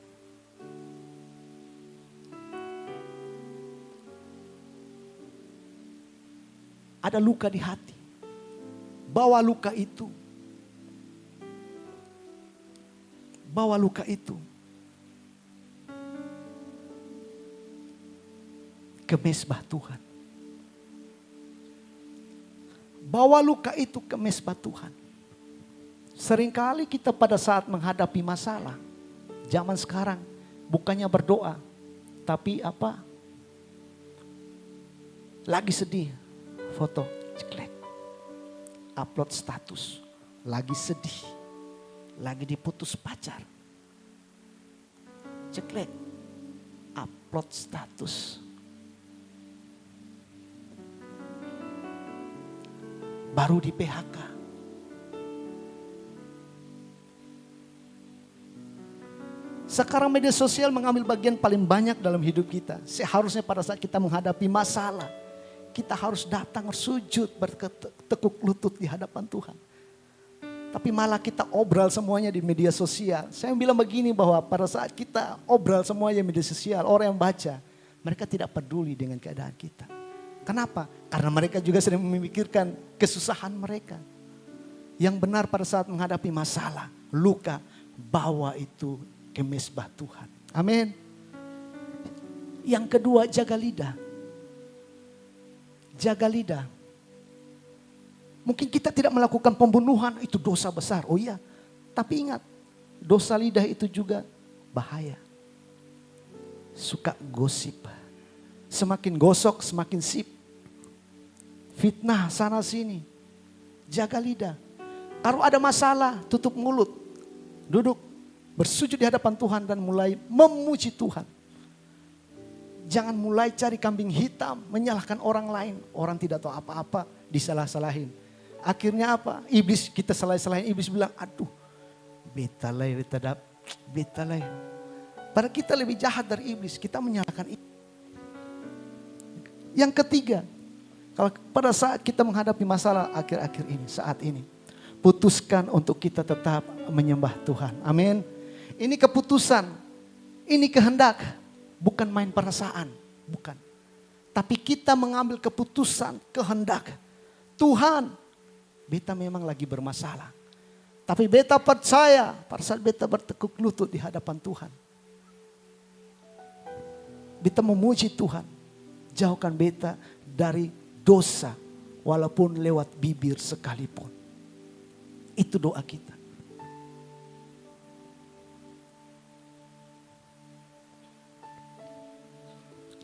Ada luka di hati. Bawa luka itu. bawa luka itu ke mezbah Tuhan. Bawa luka itu ke mezbah Tuhan. Seringkali kita pada saat menghadapi masalah, zaman sekarang bukannya berdoa, tapi apa? Lagi sedih, foto, ceklek. Upload status, lagi sedih, lagi diputus pacar. Ceklek, upload status. Baru di PHK. Sekarang media sosial mengambil bagian paling banyak dalam hidup kita. Seharusnya pada saat kita menghadapi masalah, kita harus datang sujud bertekuk lutut di hadapan Tuhan. Tapi malah kita obral semuanya di media sosial. Saya bilang begini bahwa pada saat kita obral semuanya di media sosial, orang yang baca, mereka tidak peduli dengan keadaan kita. Kenapa? Karena mereka juga sedang memikirkan kesusahan mereka. Yang benar pada saat menghadapi masalah, luka, bawa itu ke mezbah Tuhan. Amin. Yang kedua, jaga lidah. Jaga lidah. Mungkin kita tidak melakukan pembunuhan, itu dosa besar. Oh iya, tapi ingat, dosa lidah itu juga bahaya. Suka gosip. Semakin gosok, semakin sip. Fitnah sana sini. Jaga lidah. Kalau ada masalah, tutup mulut. Duduk, bersujud di hadapan Tuhan dan mulai memuji Tuhan. Jangan mulai cari kambing hitam, menyalahkan orang lain. Orang tidak tahu apa-apa, disalah-salahin. Akhirnya apa? Iblis, kita salah-salahin. Iblis bilang, aduh, betalai, betalai. Padahal kita lebih jahat dari iblis, kita menyalahkan iblis. Yang ketiga, kalau pada saat kita menghadapi masalah akhir-akhir ini, saat ini, putuskan untuk kita tetap menyembah Tuhan. Amin. Ini keputusan, ini kehendak, bukan main perasaan, bukan. Tapi kita mengambil keputusan, kehendak. Tuhan, beta memang lagi bermasalah. Tapi beta percaya pada saat beta bertekuk lutut di hadapan Tuhan. Beta memuji Tuhan, jauhkan beta dari dosa walaupun lewat bibir sekalipun. Itu doa kita.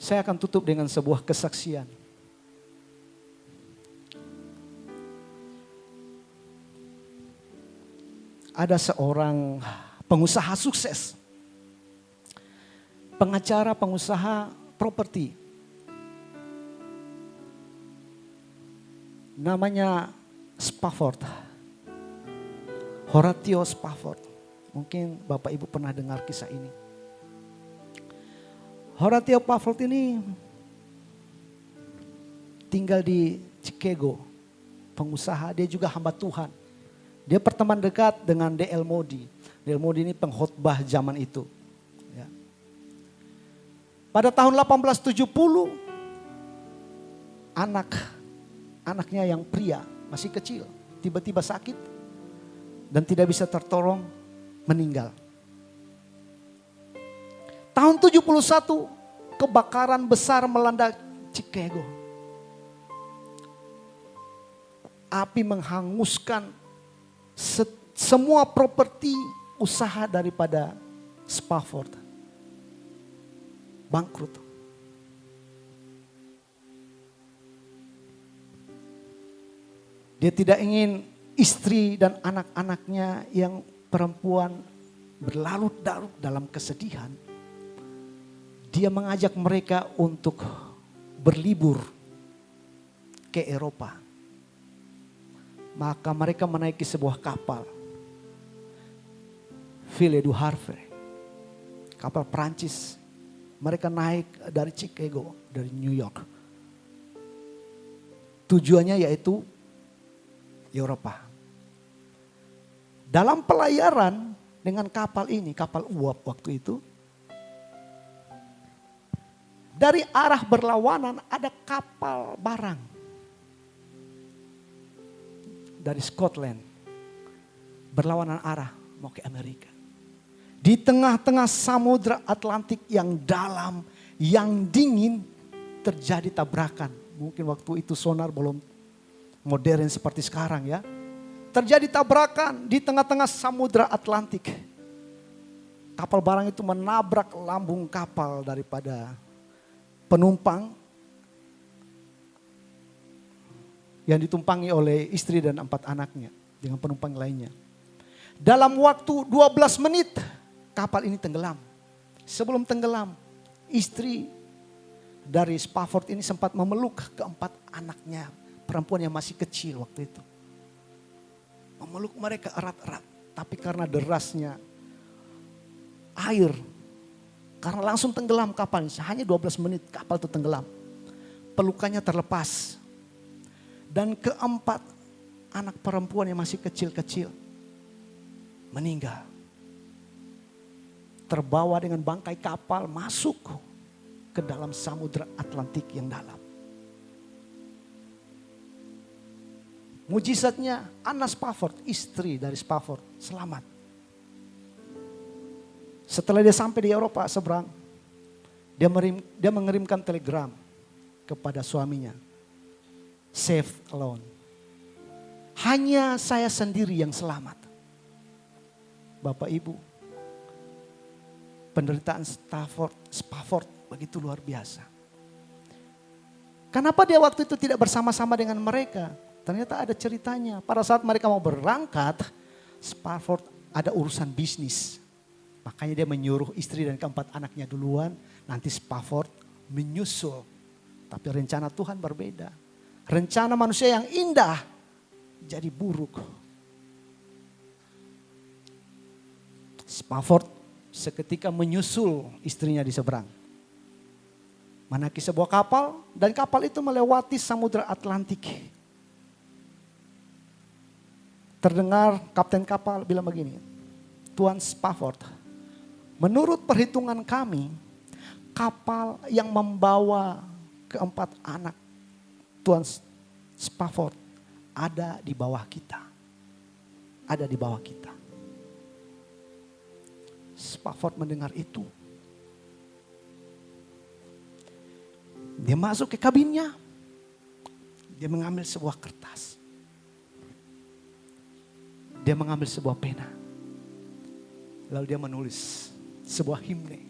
Saya akan tutup dengan sebuah kesaksian. Ada seorang pengusaha sukses. Pengacara pengusaha properti. Namanya Spafford. Horatio Spafford. Mungkin Bapak Ibu pernah dengar kisah ini. Horatio Spafford ini tinggal di Chicago. Pengusaha, dia juga hamba Tuhan. Dia berteman dekat dengan D.L. Moody. D.L. Moody ini pengkhotbah zaman itu. Ya. Pada tahun 1870, anaknya yang pria, masih kecil, tiba-tiba sakit dan tidak bisa tertolong, meninggal. Tahun 71, kebakaran besar melanda Chicago. Api menghanguskan semua properti usaha daripada Spafford. Bangkrut. Dia tidak ingin istri dan anak-anaknya yang perempuan berlarut-larut dalam kesedihan. Dia mengajak mereka untuk berlibur ke Eropa. Maka mereka menaiki sebuah kapal. Ville du Havre. Kapal Prancis. Mereka naik dari Chicago, dari New York. Tujuannya yaitu Eropa. Dalam pelayaran dengan kapal ini, kapal uap waktu itu. Dari arah berlawanan ada kapal barang. Dari Scotland. Berlawanan arah mau ke Amerika. Di tengah-tengah samudra Atlantik yang dalam, yang dingin, terjadi tabrakan. Mungkin waktu itu sonar belum modern seperti sekarang ya. Terjadi tabrakan di tengah-tengah samudra Atlantik. Kapal barang itu menabrak lambung kapal daripada penumpang yang ditumpangi oleh istri dan 4 anaknya dengan penumpang lainnya. Dalam waktu 12 menit kapal ini tenggelam. Sebelum tenggelam, istri dari Spafford ini sempat memeluk ke-4 anaknya, perempuan yang masih kecil waktu itu. Memeluk mereka erat-erat, tapi karena derasnya air, karena langsung tenggelam kapal ini, hanya 12 menit kapal itu tenggelam. Pelukannya terlepas. Dan ke-4 anak perempuan yang masih kecil-kecil meninggal. Terbawa dengan bangkai kapal masuk ke dalam samudra Atlantik yang dalam. Mujizatnya Anna Spafford, istri dari Spafford, selamat. Setelah dia sampai di Eropa seberang, dia mengirimkan telegram kepada suaminya. Safe alone. Hanya saya sendiri yang selamat. Bapak Ibu, penderitaan Spafford begitu luar biasa. Kenapa dia waktu itu tidak bersama-sama dengan mereka? Ternyata ada ceritanya. Pada saat mereka mau berangkat, Spafford ada urusan bisnis. Makanya dia menyuruh istri dan ke-4 anaknya duluan. Nanti Spafford menyusul. Tapi rencana Tuhan berbeda. Rencana manusia yang indah jadi buruk. Spafford seketika menyusul istrinya di seberang. Menaiki sebuah kapal dan kapal itu melewati samudra Atlantik. Terdengar kapten kapal bilang begini, Tuan Spafford, menurut perhitungan kami, kapal yang membawa ke-4 anak Tuan Spafford ada di bawah kita. Ada di bawah kita. Spafford mendengar itu. Dia masuk ke kabinnya. Dia mengambil sebuah kertas. Dia mengambil sebuah pena. Lalu dia menulis sebuah himne.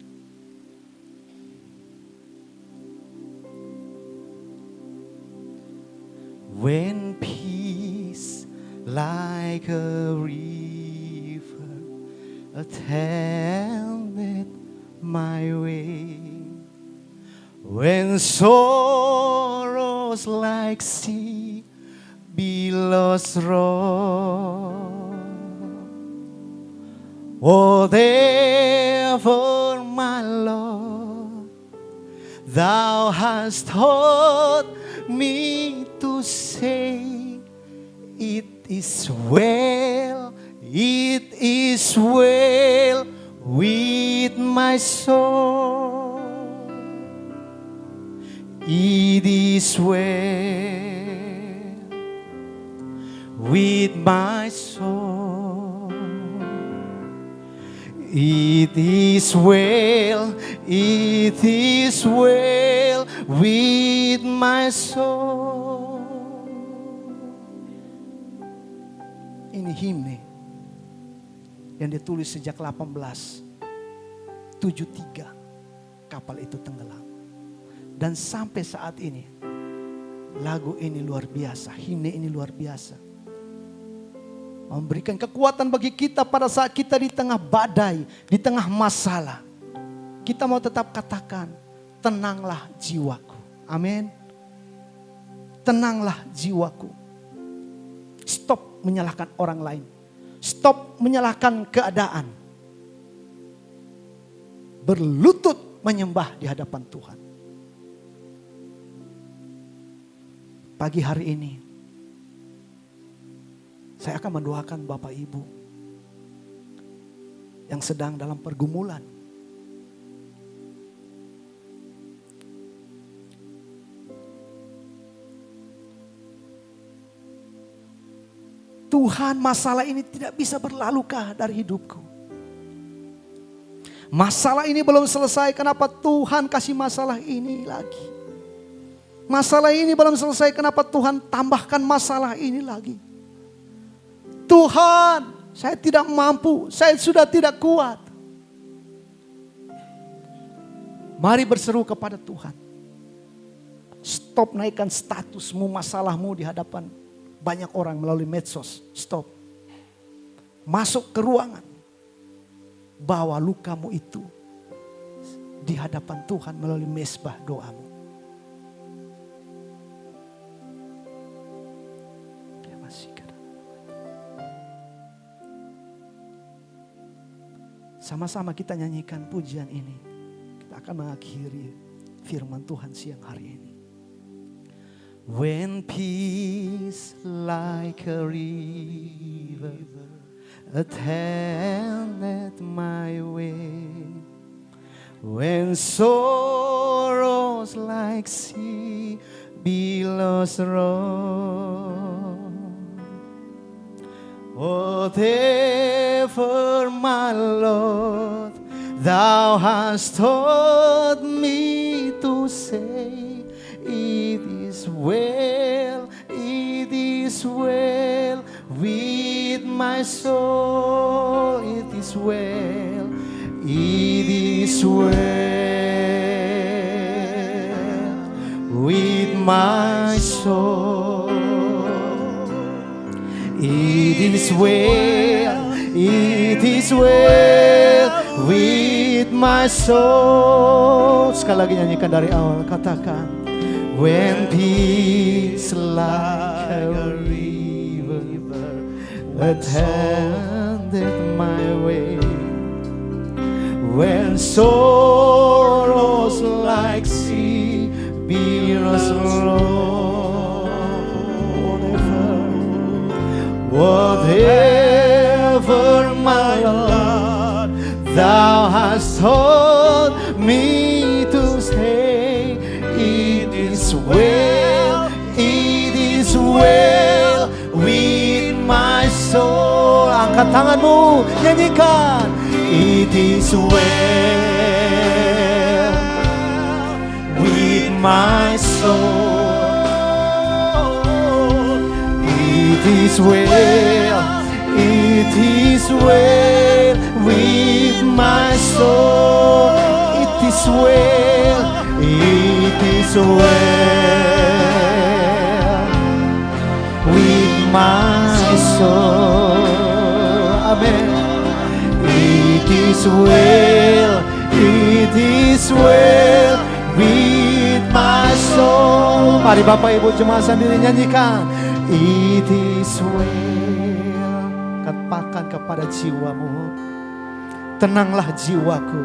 When peace like a river attended my way, when sorrows like sea billows roll, whatever my Lord, thou hast taught me to say, it is well with my soul. It is well with my soul. It is well with my soul. Ini himne yang ditulis sejak 1873 kapal itu tenggelam. Dan sampai saat ini lagu ini luar biasa, himne ini luar biasa. Memberikan kekuatan bagi kita pada saat kita di tengah badai, di tengah masalah. Kita mau tetap katakan, tenanglah jiwaku. Amin. Tenanglah jiwaku. Stop menyalahkan orang lain. Stop menyalahkan keadaan. Berlutut menyembah di hadapan Tuhan. Pagi hari ini, saya akan mendoakan Bapak Ibu yang sedang dalam pergumulan. Tuhan, masalah ini tidak bisa berlalukah dari hidupku? Masalah ini belum selesai, kenapa Tuhan kasih masalah ini lagi? Masalah ini belum selesai, kenapa Tuhan tambahkan masalah ini lagi? Tuhan, saya tidak mampu, saya sudah tidak kuat. Mari berseru kepada Tuhan. Stop naikkan statusmu, masalahmu di hadapan banyak orang melalui medsos. Stop. Masuk ke ruangan. Bawa lukamu itu di hadapan Tuhan melalui mezbah doamu. Sama-sama kita nyanyikan pujian ini. Kita akan mengakhiri firman Tuhan siang hari ini. When peace like a river attended my way, when sorrows like sea billows roll, whatever my Lord, thou hast taught me to say, it is well with my soul, it is well, it is well with my soul. It is well with my soul. Sekali lagi nyanyikan dari awal, katakan. When peace like a river attended my way, when sorrows like sea billows roll, whatever my Lord, thou hast taught me to say, it is well with my soul. Angkat tanganmu, nyanyikan. It is well with my soul. It is well with my soul. It is well with my soul. Amen. It is well with my soul. Mari Bapak Ibu jemaat sendiri nyanyikan. It is well. Katakan kepada jiwamu, tenanglah jiwaku,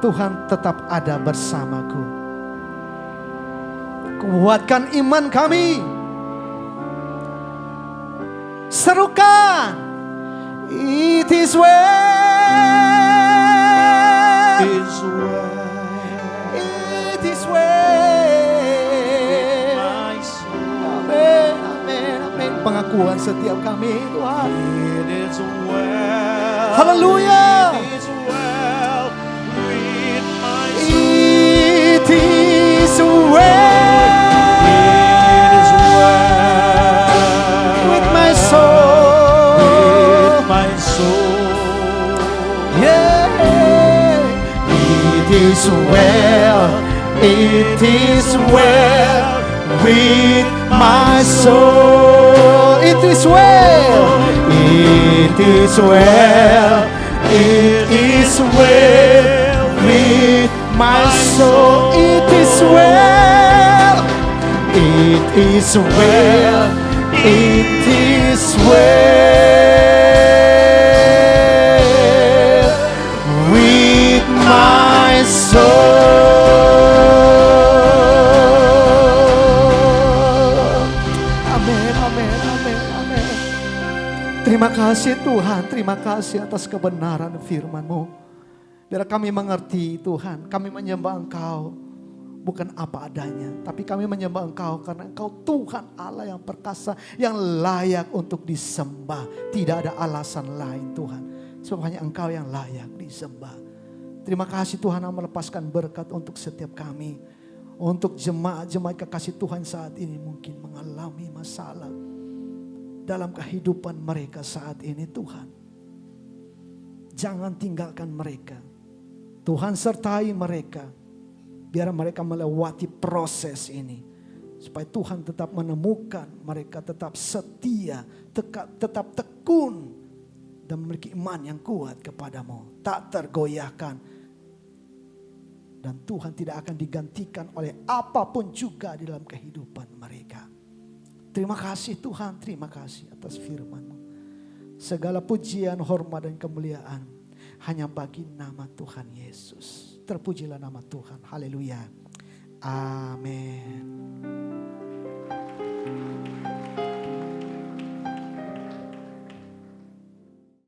Tuhan tetap ada bersamaku. Kuatkan iman kami. Serukan. It is well. It is well. Amin, amin, amin. Pengakuan setiap kami, Tuhan. It is well. Haleluya. It is well with my soul. It is well. It is well With my soul. with my soul. Yeah. It is well. It is well with my soul. It is well. It is well. It is well with my soul. It is well. It is well. It is well with my soul. Amin, amin, amin, amin. Terima kasih Tuhan, terima kasih atas kebenaran firman-Mu. Biar kami mengerti Tuhan, kami menyembah Engkau bukan apa adanya, tapi kami menyembah Engkau karena Engkau Tuhan Allah yang perkasa, yang layak untuk disembah. Tidak ada alasan lain Tuhan, sebab hanya Engkau yang layak disembah. Terima kasih Tuhan yang melepaskan berkat untuk setiap kami. Untuk jemaat-jemaat kekasih Tuhan saat ini mungkin mengalami masalah dalam kehidupan mereka saat ini Tuhan. Jangan tinggalkan mereka. Tuhan sertai mereka. Biar mereka melewati proses ini. Supaya Tuhan tetap menemukan mereka tetap setia, tetap tekun. Dan memiliki iman yang kuat kepadamu. Tak tergoyahkan. Dan Tuhan tidak akan digantikan oleh apapun juga di dalam kehidupan mereka. Terima kasih Tuhan, terima kasih atas firman-Mu. Segala pujian, hormat dan kemuliaan hanya bagi nama Tuhan Yesus. Terpujilah nama Tuhan, haleluya. Amin.